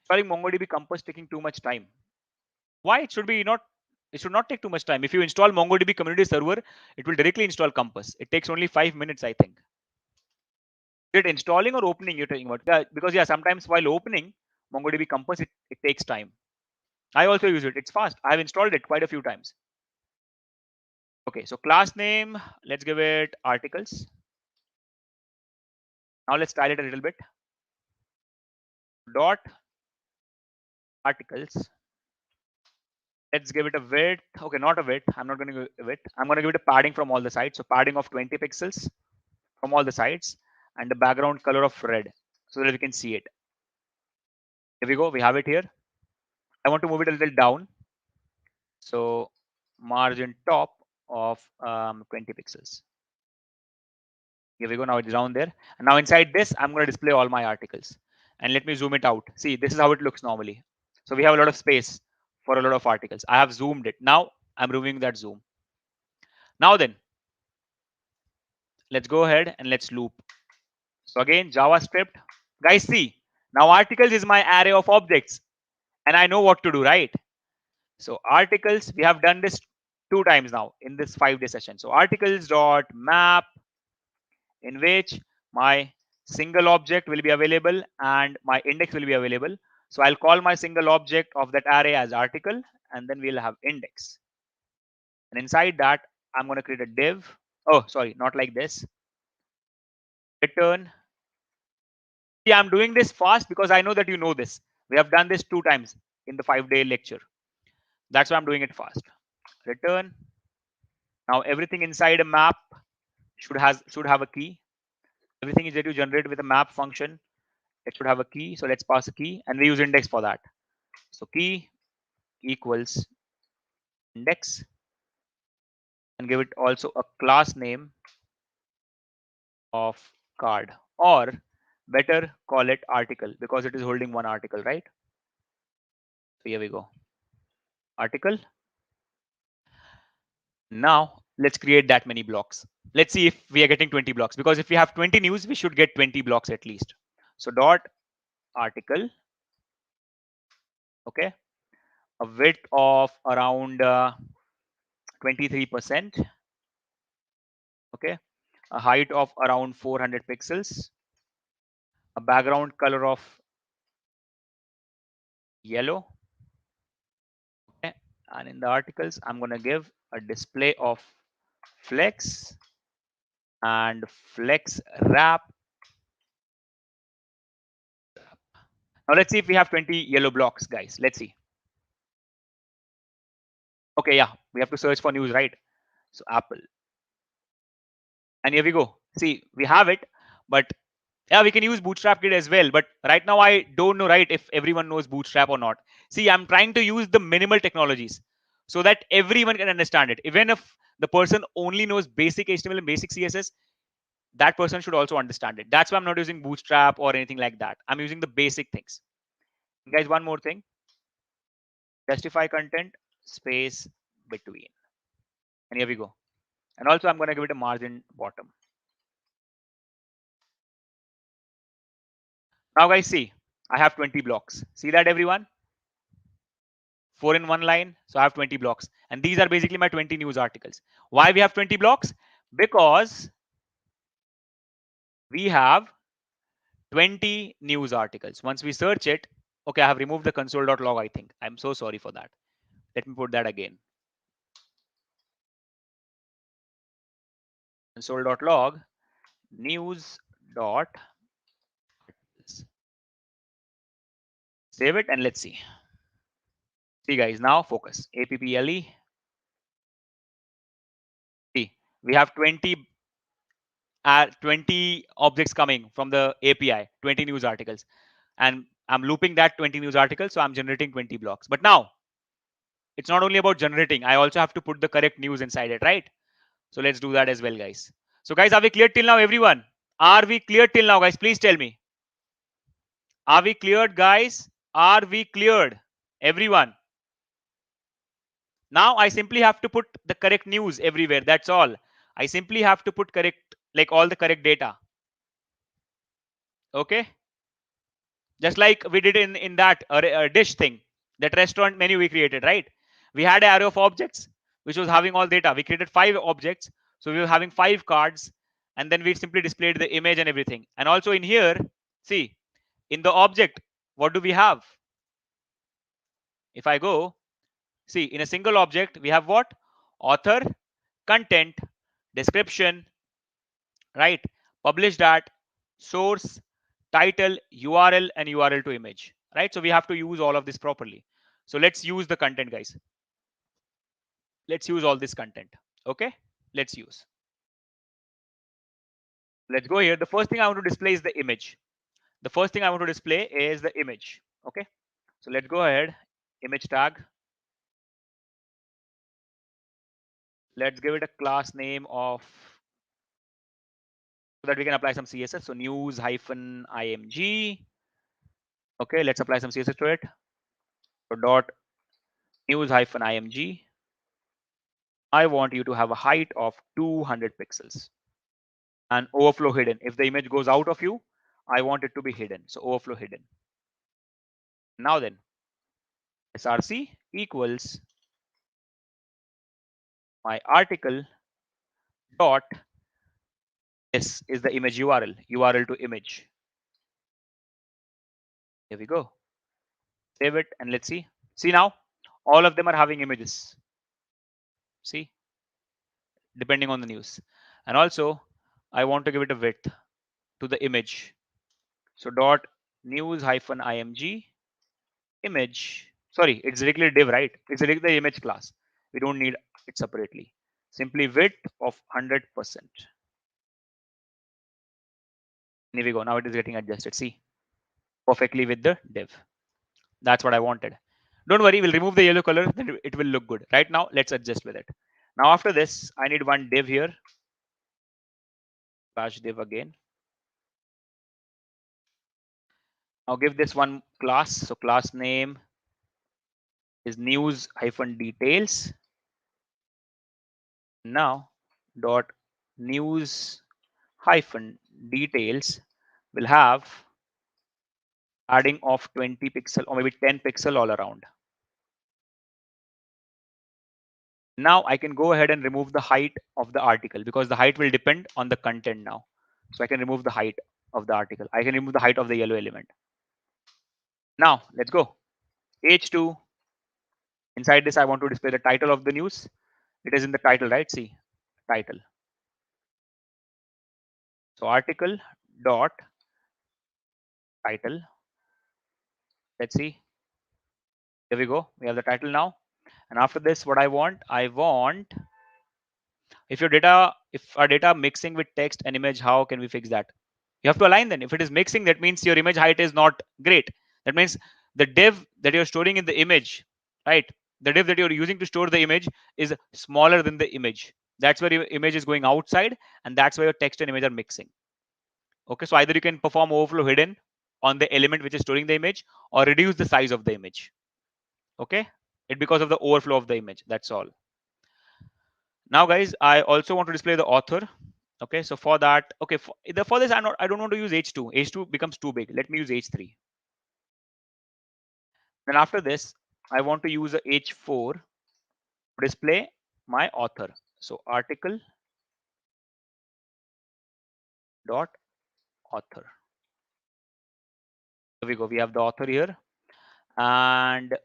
Installing MongoDB Compass taking too much time. Why? It should be not. It should not take too much time. If you install MongoDB Community Server, it will directly install Compass. It takes only 5 minutes, I think. Is it installing or opening you're talking about? Yeah, because yeah, sometimes while opening MongoDB Compass, it takes time. I also use it. It's fast. I have installed it quite a few times. Okay, so class name, let's give it articles. Now let's style it a little bit. dot articles. Let's give it a width. Okay, not a width. I'm not going to give it a width. I'm going to give it a padding from all the sides. So padding of 20 pixels from all the sides and the background color of red so that we can see it. Here we go. We have it here. I want to move it a little down. So margin top of 20 pixels. Here we go. Now it's down there. And now inside this, I'm going to display all my articles. And let me zoom it out. See, this is how it looks normally. So we have a lot of space for a lot of articles. I have zoomed it. Now I'm removing that zoom. Now then, let's go ahead and let's loop. So again, JavaScript. Guys, see, now articles is my array of objects. And I know what to do, right? So articles, we have done this 2 times now in this 5-day session. So articles dot map, in which my single object will be available and my index will be available. So I'll call my single object of that array as article, and then we'll have index. And inside that, I'm going to create a div. Oh, sorry, not like this. Return. See, I'm doing this fast because I know that you know this. We have done this 2 times in the 5-day lecture. That's why I'm doing it fast. Return. Now everything inside a map should have a key. Everything is that you generate with a map function, it should have a key. So let's pass a key, and we use index for that. So key equals index, and give it also a class name of card, or better call it article because it is holding one article, right? So here we go, article. Now let's create that many blocks. Let's see if we are getting 20 blocks, because if we have 20 news, we should get 20 blocks at least. So dot article, okay, a width of around 23%, okay, a height of around 400 pixels, a background color of yellow, okay, and in the articles, I'm going to give a display of flex and flex wrap. Now let's see if we have 20 yellow blocks, guys. Let's see. Okay, yeah, we have to search for news, right? So Apple. And here we go. See, we have it, but yeah, we can use Bootstrap Kit as well. But right now, I don't know, right, if everyone knows Bootstrap or not. See, I'm trying to use the minimal technologies so that everyone can understand it. Even if the person only knows basic HTML and basic CSS, that person should also understand it. That's why I'm not using Bootstrap or anything like that. I'm using the basic things. Guys, one more thing. Justify content space between. And here we go. And also, I'm going to give it a margin bottom. Now, guys, see, I have 20 blocks. See that, everyone? 4 in one line. So I have 20 blocks. And these are basically my 20 news articles. Why we have 20 blocks? Because we have 20 news articles. Once we search it, okay, I have removed the console.log, I think. I'm so sorry for that. Let me put that again. Console.log news dot. Save it and let's see. See, guys, now focus. APPLE. See, we have 20 objects coming from the API, 20 news articles. And I'm looping that 20 news articles. So I'm generating 20 blocks. But now it's not only about generating. I also have to put the correct news inside it, right? So let's do that as well, guys. So guys, are we clear till now, everyone? Are we clear till now, guys? Please tell me. Are we cleared, guys? Are we cleared? Everyone. Now I simply have to put the correct news everywhere. That's all. I simply have to put correct, like all the correct data. Okay. Just like we did in that dish thing, that restaurant menu we created, right? We had an array of objects which was having all data. We created 5 objects. So we were having 5 cards, and then we simply displayed the image and everything. And also in here, see, in the object, what do we have? If I go, see, in a single object, we have what? Author, content, description, right? Published at, source, title, URL, and URL to image, right? So we have to use all of this properly. So let's use the content, guys. Let's use all this content. Okay, let's use. Let's go here. The first thing I want to display is the image. The first thing I want to display is the image. Okay, so let's go ahead. Image tag. Let's give it a class name of, so that we can apply some CSS. So news hyphen img. Okay, let's apply some CSS to it. So dot news hyphen img. I want you to have a height of 200 pixels and overflow hidden. If the image goes out of you, I want it to be hidden. So overflow hidden. Now then, src equals my article dot, this is the image URL to image. Here we go. Save it and let's see. See now, all of them are having images. See, depending on the news. And also, I want to give it a width to the image. So dot news hyphen img image. Sorry, it's directly a div, right? It's directly the image class. We don't need it separately. Simply width of 100%. Here we go. Now it is getting adjusted. See, perfectly with the div. That's what I wanted. Don't worry, we'll remove the yellow color, then it will look good. Right now, let's adjust with it. Now after this, I need one div here. Slash div again. Now give this one class. So class name is news hyphen details. Now dot news hyphen details will have adding of 20 pixel or maybe 10 pixel all around. Now I can go ahead and remove the height of the article because the height will depend on the content now. So I can remove the height of the article. I can remove the height of the yellow element. Now let's go. H2. Inside this, I want to display the title of the news. It is in the title, right? See, title. So article dot title. Let's see. Here we go. We have the title now. And after this, what I want if our data mixing with text and image, how can we fix that? You have to align then. If it is mixing, that means your image height is not great. That means the div that you're storing in the image, right? The div that you're using to store the image is smaller than the image. That's where your image is going outside, and that's where your text and image are mixing. Okay, so either you can perform overflow hidden on the element which is storing the image, or reduce the size of the image. Okay, it because of the overflow of the image. That's all. Now, guys, I also want to display the author. Okay, so for that, okay, for this, I don't want to use H2. H2 becomes too big. Let me use H3. Then after this, I want to use a H4 to display my author. So article dot author. Here we go. We have the author here, and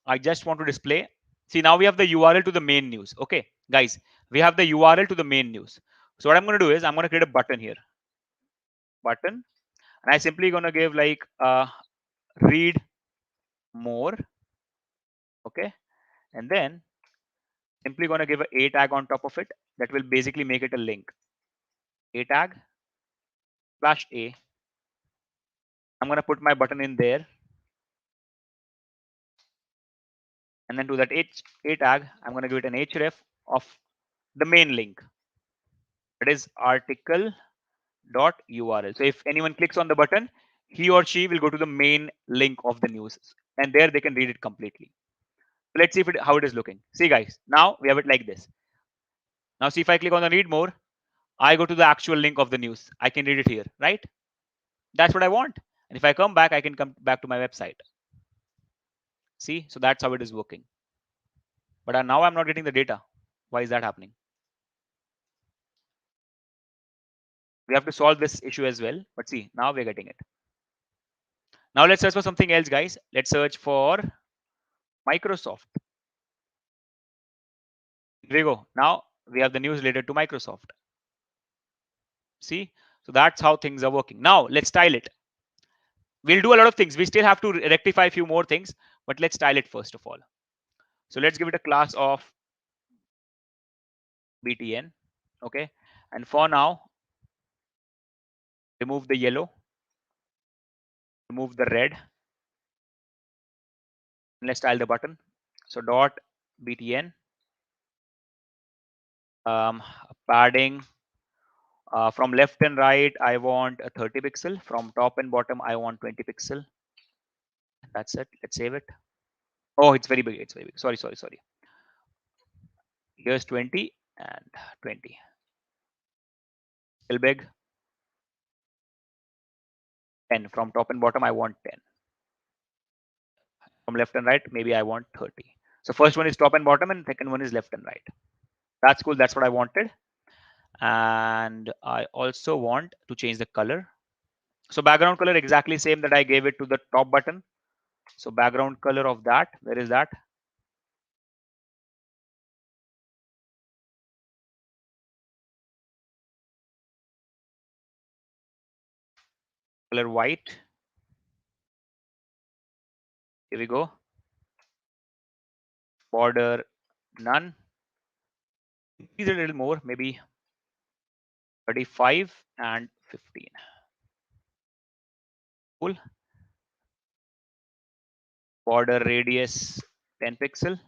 I just want to display. See, now we have the URL to the main news. Okay, guys, we have the URL to the main news. So what I'm going to do is I'm going to create a button here. Button, and I simply going to give like read more. Okay, and then simply going to give a tag on top of it that will basically make it a link. A tag slash a. I'm going to put my button in there, and then to that a tag, I'm going to give it an href of the main link. That is article dot URL. So if anyone clicks on the button, he or she will go to the main link of the news, and there they can read it completely. So let's see how it is looking. See, guys, now we have it like this. Now see, if I click on the read more, I go to the actual link of the news. I can read it here, right? That's what I want. And if I come back, I can come back to my website. See, so that's how it is working. But now I'm not getting the data. Why is that happening? We have to solve this issue as well. But see, now we're getting it. Now let's search for something else, guys. Let's search for Microsoft. Here we go. Now we have the news related to Microsoft. See, So that's how things are working. Now let's style it. We'll do a lot of things. We still have to rectify a few more things, but let's style it first of all. So let's give it a class of btn. Okay, and for now, remove the yellow, remove the red, and let's style the button. So dot btn, padding from left and right, I want a 30 pixel. From top and bottom, I want 20 pixel. That's it. Let's save it. Oh, it's very big. It's very big. Sorry. Here's 20 and 20. Still big. 10. From top and bottom, I want 10. From left and right, maybe I want 30. So first one is top and bottom, and second one is left and right. That's cool. That's what I wanted. And I also want to change the color. So background color exactly same that I gave it to the top button. So background color of that, where is that? Color white. Here we go. Border none. Increase it a little more, maybe 35 and 15. Cool. Border radius 10 pixel.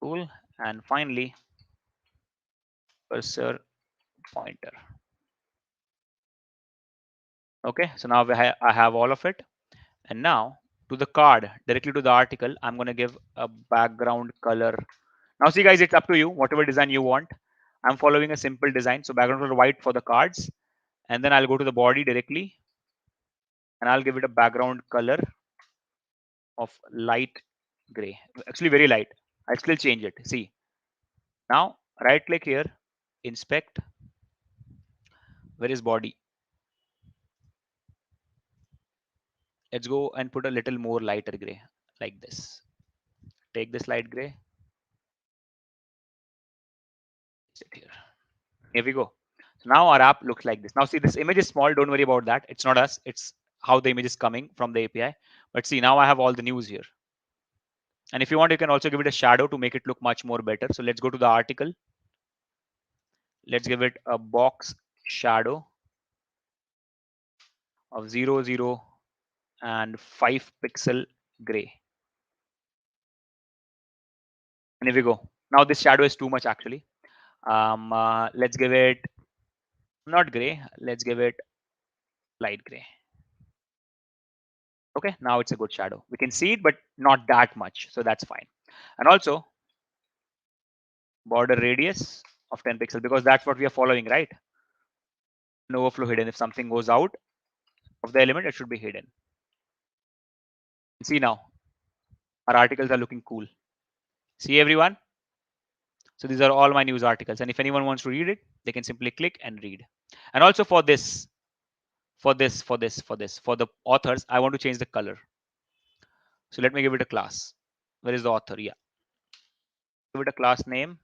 Cool. And finally, cursor pointer. Okay, so now I have all of it. And now to the card, directly to the article, I'm going to give a background color. Now see guys, it's up to you, whatever design you want. I'm following a simple design. So background color white for the cards. And then I'll go to the body directly. And I'll give it a background color of light gray. Actually very light. I still change it. See. Now right click here, inspect. Where is body? Let's go and put a little more lighter gray like this. Take this light gray. Sit here. Here we go. So now our app looks like this. Now see, this image is small. Don't worry about that. It's not us. It's how the image is coming from the API. But see, now I have all the news here. And if you want, you can also give it a shadow to make it look much more better. So let's go to the article. Let's give it a box shadow of 0, 0 and 5 pixel gray. And here we go. Now this shadow is too much actually. Let's give it not gray. Let's give it light gray. Okay, now it's a good shadow. We can see it, but not that much. So that's fine. And also border radius of 10 pixels because that's what we are following, right? An overflow hidden. If something goes out of the element, it should be hidden. See now, our articles are looking cool. See everyone? So these are all my news articles. And if anyone wants to read it, they can simply click and read. And also for this, for the authors, I want to change the color. So let me give it a class. Where is the author? Yeah. Give it a class name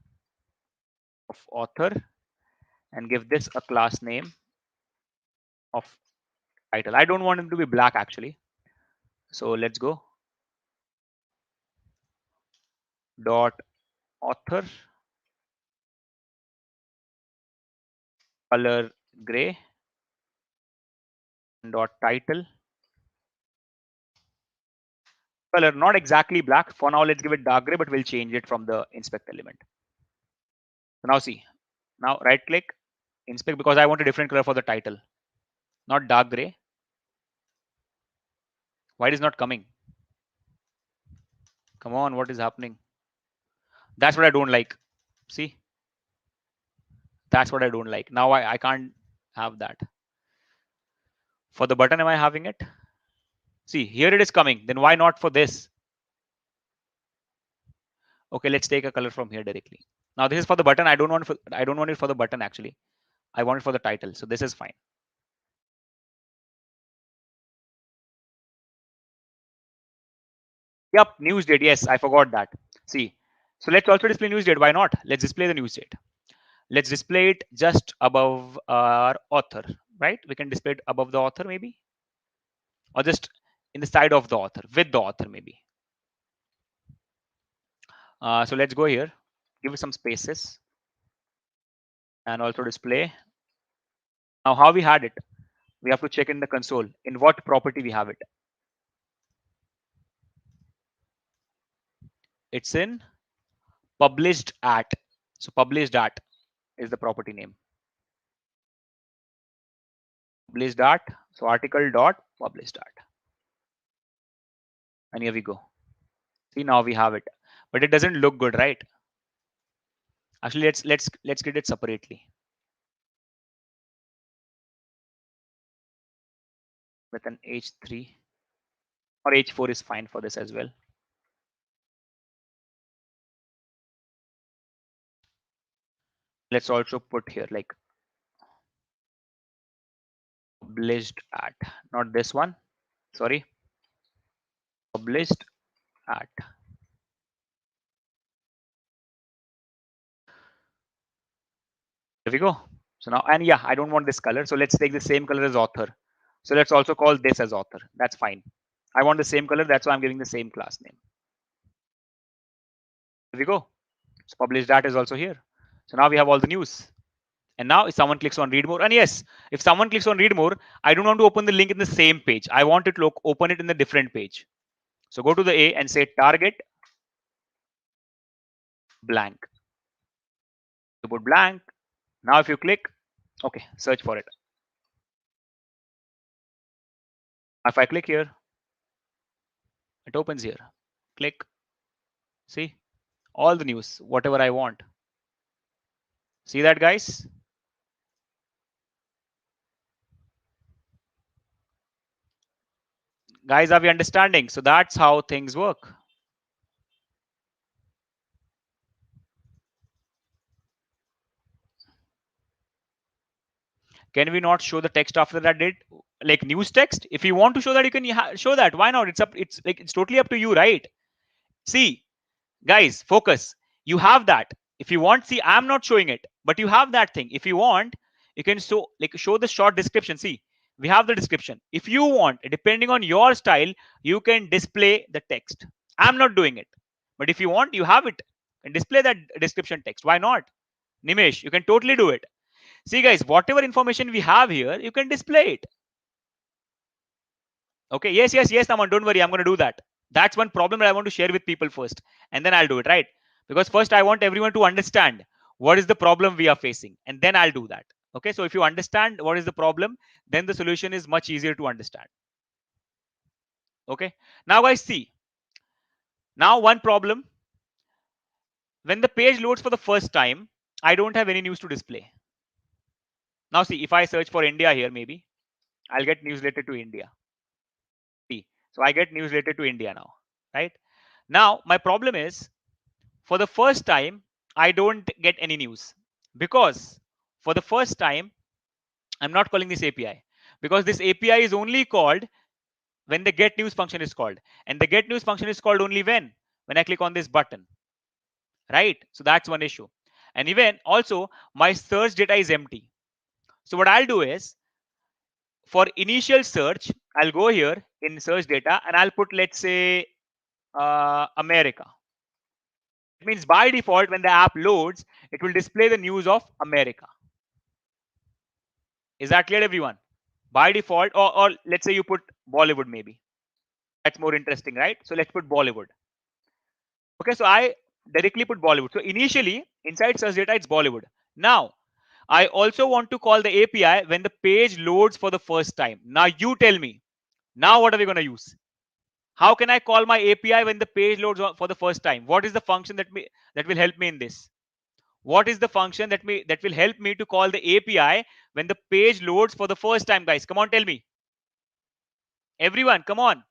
of author and give this a class name of title. I don't want him to be black actually. So let's go. Dot author color gray dot title color not exactly black. For now, let's give it dark gray, but we'll change it from the inspect element. So now see, now right click, inspect because I want a different color for the title, not dark gray. White is not coming. Come on, what is happening? That's what I don't like. See, that's what I don't like. Now I can't have that. For the button, am I having it? See, here it is coming. Then why not for this? Okay, let's take a color from here directly. Now this is for the button. I don't want it for the button actually. I want it for the title. So this is fine. Yep, news date. Yes, I forgot that. See, so let's also display news date. Why not? Let's display the news date. Let's display it just above our author, right? We can display it above the author maybe, or just in the side of the author, with the author maybe. So let's go here, give it some spaces, and also display. Now how we had it, we have to check in the console in what property we have it. It's in published at. So published at is the property name. Published at. So article dot published at. And here we go. See, now we have it, but it doesn't look good, right? Actually, let's get it separately with an H3 or H4 is fine for this as well. Let's also put here like published at, not this one. Sorry, published at. There we go. So now, and yeah, I don't want this color. So let's take the same color as author. So let's also call this as author. That's fine. I want the same color. That's why I'm giving the same class name. There we go. So published at is also here. So now we have all the news. And now if someone clicks on read more, and yes, if someone clicks on read more, I don't want to open the link in the same page. I want it to open it in the different page. So go to the A and say target blank. You put blank. Now if you click, okay, search for it. If I click here, it opens here. Click. See all the news, whatever I want. See that, guys? Guys, are we understanding? So that's how things work. Can we not show the text after that date, like news text? If you want to show that, you can show that. Why not? It's up. It's like it's totally up to you, right? See, guys, focus. You have that. If you want, see, I'm not showing it, but you have that thing. If you want, you can show the short description. See, we have the description. If you want, depending on your style, you can display the text. I'm not doing it, but if you want, you have it and display that description text. Why not? Nimesh, you can totally do it. See, guys, whatever information we have here, you can display it. Okay, yes, Naman, don't worry, I'm going to do that. That's one problem that I want to share with people first, and then I'll do it, right? Because first I want everyone to understand what is the problem we are facing, and then I'll do that. Okay, so if you understand what is the problem, then the solution is much easier to understand. Okay, now guys, see, now one problem, when the page loads for the first time, I don't have any news to display. Now see, if I search for India here, maybe I'll get news related to India. See, so I get news related to India now, right? Now my problem is, for the first time, I don't get any news, because for the first time, I'm not calling this API, because this API is only called when the get news function is called, and the get news function is called only when I click on this button, right? So that's one issue. And even also my search data is empty. So what I'll do is, for initial search, I'll go here in search data and I'll put, let's say, America. It means by default, when the app loads, it will display the news of America. Is that clear, everyone? By default, or let's say you put Bollywood, maybe. That's more interesting, right? So let's put Bollywood. Okay, so I directly put Bollywood. So initially, inside search data, it's Bollywood. Now, I also want to call the API when the page loads for the first time. Now you tell me, now what are we going to use? How can I call my API when the page loads for the first time? What is the function that will help me in this? What is the function that will help me to call the API when the page loads for the first time, guys? Come on, tell me. Everyone, come on.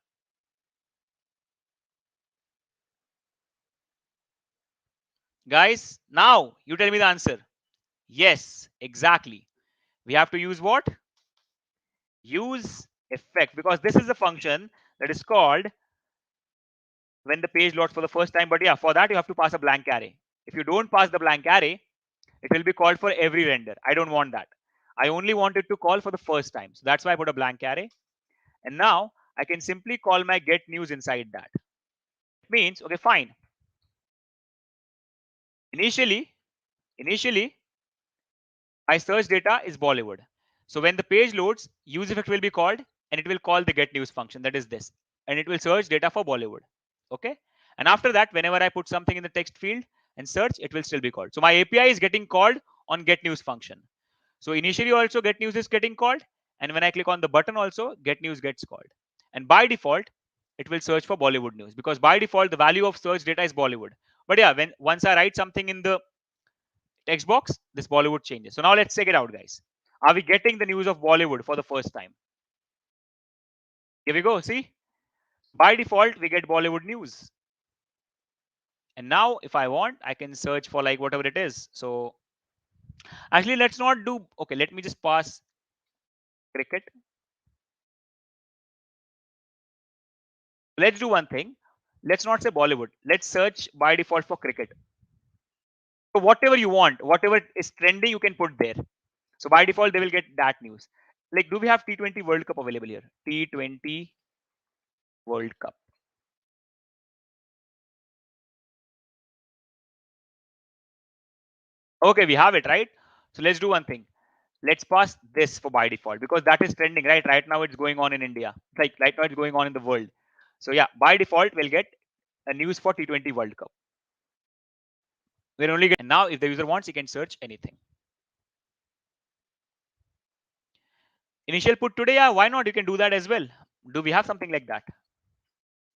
Guys, now you tell me the answer. Yes, exactly. We have to use what? Use effect, because this is a function that is called when the page loads for the first time. But yeah, for that you have to pass a blank array. If you don't pass the blank array, It will be called for every render. I don't want that. I only want it to call for the first time. So that's why I put a blank array. And now I can simply call my get news inside that. It means, okay, fine. Initially, my search data is Bollywood. So when the page loads, use effect will be called and it will call the get news function. That is this. And it will search data for Bollywood. Okay. And after that, whenever I put something in the text field and search, it will still be called. So my API is getting called on get news function. So initially also get news is getting called. And when I click on the button also, get news gets called. And by default, it will search for Bollywood news because by default, the value of search data is Bollywood. But yeah, when once I write something in the text box, this Bollywood changes. So now let's check it out, guys. Are we getting the news of Bollywood for the first time? Here we go. See, by default, we get Bollywood news. And now if I want, I can search for like whatever it is. So actually, let's not do, okay, let me just pass cricket. Let's do one thing. Let's not say Bollywood. Let's search by default for cricket. So whatever you want, whatever is trending, you can put there. So by default, they will get that news. Like, do we have T20 World Cup available here? T20 World Cup. Okay, we have it, right? So let's do one thing. Let's pass this for by default because that is trending, right? Right now it's going on in India. Like right now it's going on in the world. So yeah, by default we'll get a news for T20 World Cup. We're only getting, and now if the user wants, he can search anything. Initial put today, yeah, why not? You can do that as well. Do we have something like that?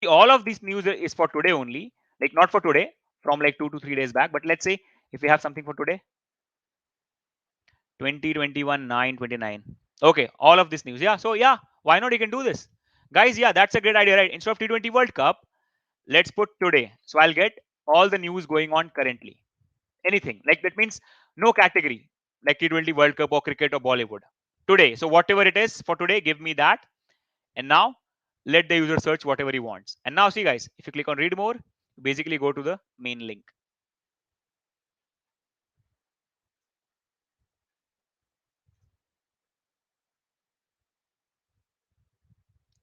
All of these news is for today only, like not for today, from like 2 to 3 days back. But let's say if we have something for today, 2021 9/29. Okay, all of this news. Yeah, so yeah, why not? You can do this, guys. Yeah, that's a great idea, right? Instead of T20 World Cup, let's put today. So I'll get all the news going on currently. Anything like that means no category like T20 World Cup or cricket or Bollywood. Today. So whatever it is for today, give me that. And now let the user search whatever he wants. And now see guys, if you click on read more, you basically go to the main link.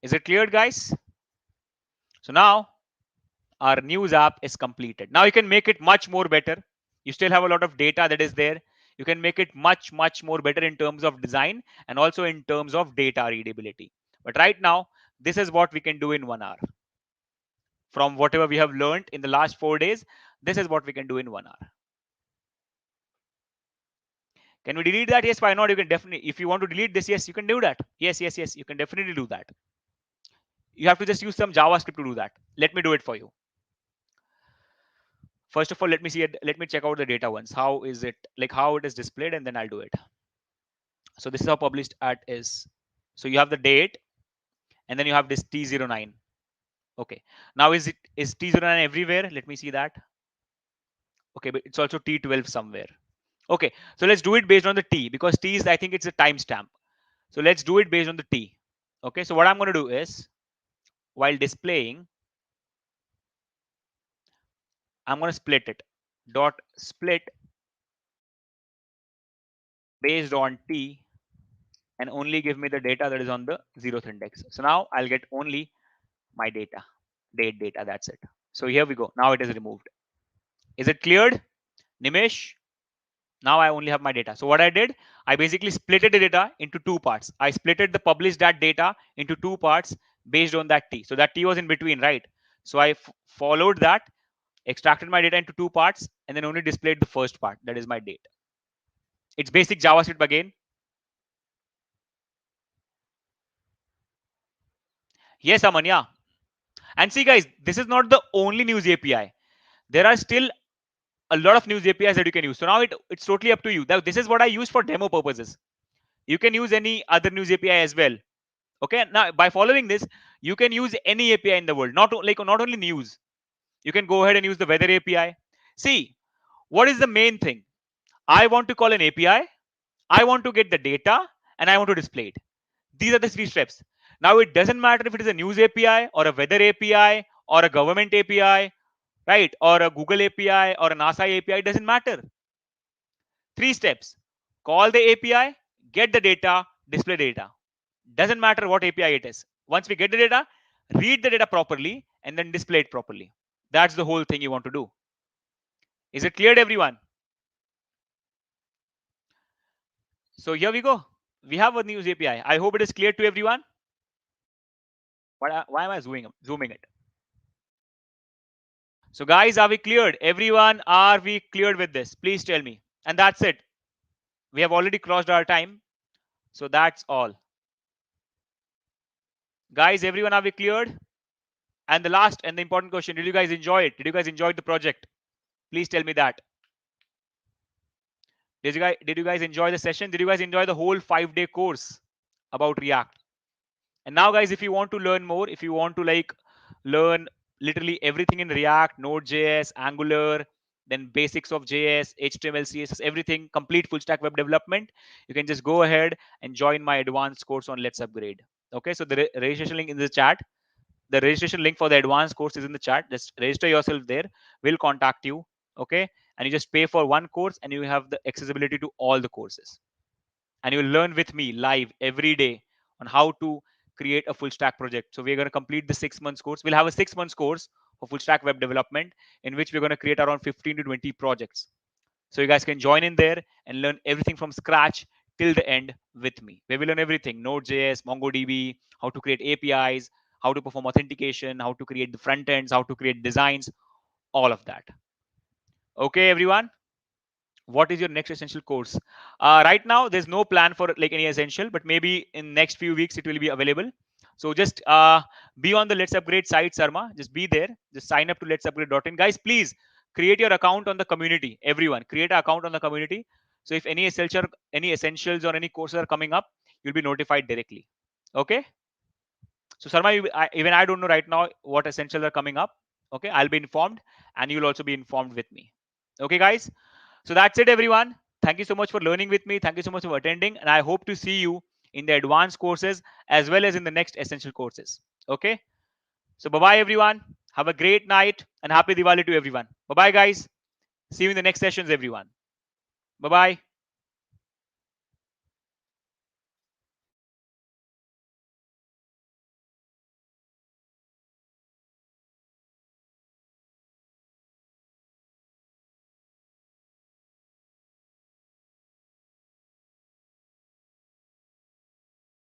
Is it clear, guys? So now our news app is completed. Now you can make it much more better. You still have a lot of data that is there. You can make it much more better in terms of design and also in terms of data readability. But right now, this is what we can do in 1 hour. From whatever we have learned in the last 4 days, this is what we can do in 1 hour. Can we delete that? Yes, why not? You can definitely, if you want to delete this, yes, you can do that. Yes, you can definitely do that. You have to just use some JavaScript to do that. Let me do it for you. First of all, let me see it. Let me check out the data once. How is it, like how it is displayed, and then I'll do it. So this is how published at is. So you have the date, and then you have this T09. Okay. Now is T09 everywhere? Let me see that. Okay, but it's also T12 somewhere. Okay, so let's do it based on the T because T is, I think it's a timestamp. So let's do it based on the T. Okay, so what I'm going to do is while displaying, I'm going to split it. Dot split based on T and only give me the data that is on the 0th index. So now I'll get only my data, date data. That's it. So here we go. Now it is removed. Is it cleared, Nimesh? Now I only have my data. So what I did, I basically splitted the data into 2 parts. I splitted the published that data into 2 parts based on that T. So that T was in between, right? So I followed that, extracted my data into 2 parts, and then only displayed the first part. That is my date. It's basic JavaScript again. Yes, Aman, yeah. And see, guys, this is not the only news API. There are still a lot of news APIs that you can use. So now it's totally up to you. This is what I use for demo purposes. You can use any other news API as well. Okay, now by following this, you can use any API in the world, not only news. You can go ahead and use the weather API. See, what is the main thing? I want to call an API, I want to get the data, and I want to display it. These are the 3 steps. Now it doesn't matter if it is a news API or a weather API or a government API, right? Or a Google API or a NASA API, it doesn't matter. Three steps: call the API, get the data, display data. Doesn't matter what API it is. Once we get the data, read the data properly and then display it properly. That's the whole thing you want to do. Is it clear to everyone? So here we go. We have a news API. I hope it is clear to everyone. Why am I zooming it? So guys, are we cleared? Everyone, are we cleared with this? Please tell me. And that's it. We have already crossed our time. So that's all. Guys, everyone, are we cleared? And the last and the important question, did you guys enjoy it? Did you guys enjoy the project? Please tell me that. Did you guys enjoy the session? Did you guys enjoy the whole 5-day course about React? And now, guys, if you want to learn more, if you want to like learn literally everything in React, Node.js, Angular, then basics of JS, HTML, CSS, everything, complete full stack web development, you can just go ahead and join my advanced course on Let's Upgrade. Okay, so the registration link in the chat. The registration link for the advanced course is in the chat. Just register yourself there. We'll contact you. Okay, and you just pay for one course, and you have the accessibility to all the courses. And you'll learn with me live every day on how to create a full stack project. So we're going to complete the 6 months course. We'll have a 6 months course for full stack web development in which we're going to create around 15 to 20 projects. So you guys can join in there and learn everything from scratch till the end with me. We will learn everything: Node.js, MongoDB, how to create APIs, how to perform authentication, how to create the front ends, how to create designs, all of that. Okay, everyone. What is your next essential course? Right now there's no plan for like any essential, but maybe in next few weeks it will be available. So just be on the Let's Upgrade site, Sarma. Just be there. Just sign up to letsupgrade.in. Guys, please create your account on the community. Everyone, create an account on the community. So if any essentials or any courses are coming up, you'll be notified directly. Okay. So Sarma, even I don't know right now what essentials are coming up. Okay, I'll be informed, and you'll also be informed with me. Okay, guys. So that's it, everyone. Thank you so much for learning with me. Thank you so much for attending. And I hope to see you in the advanced courses as well as in the next essential courses. Okay. So bye-bye, everyone. Have a great night and happy Diwali to everyone. Bye-bye, guys. See you in the next sessions, everyone. Bye-bye.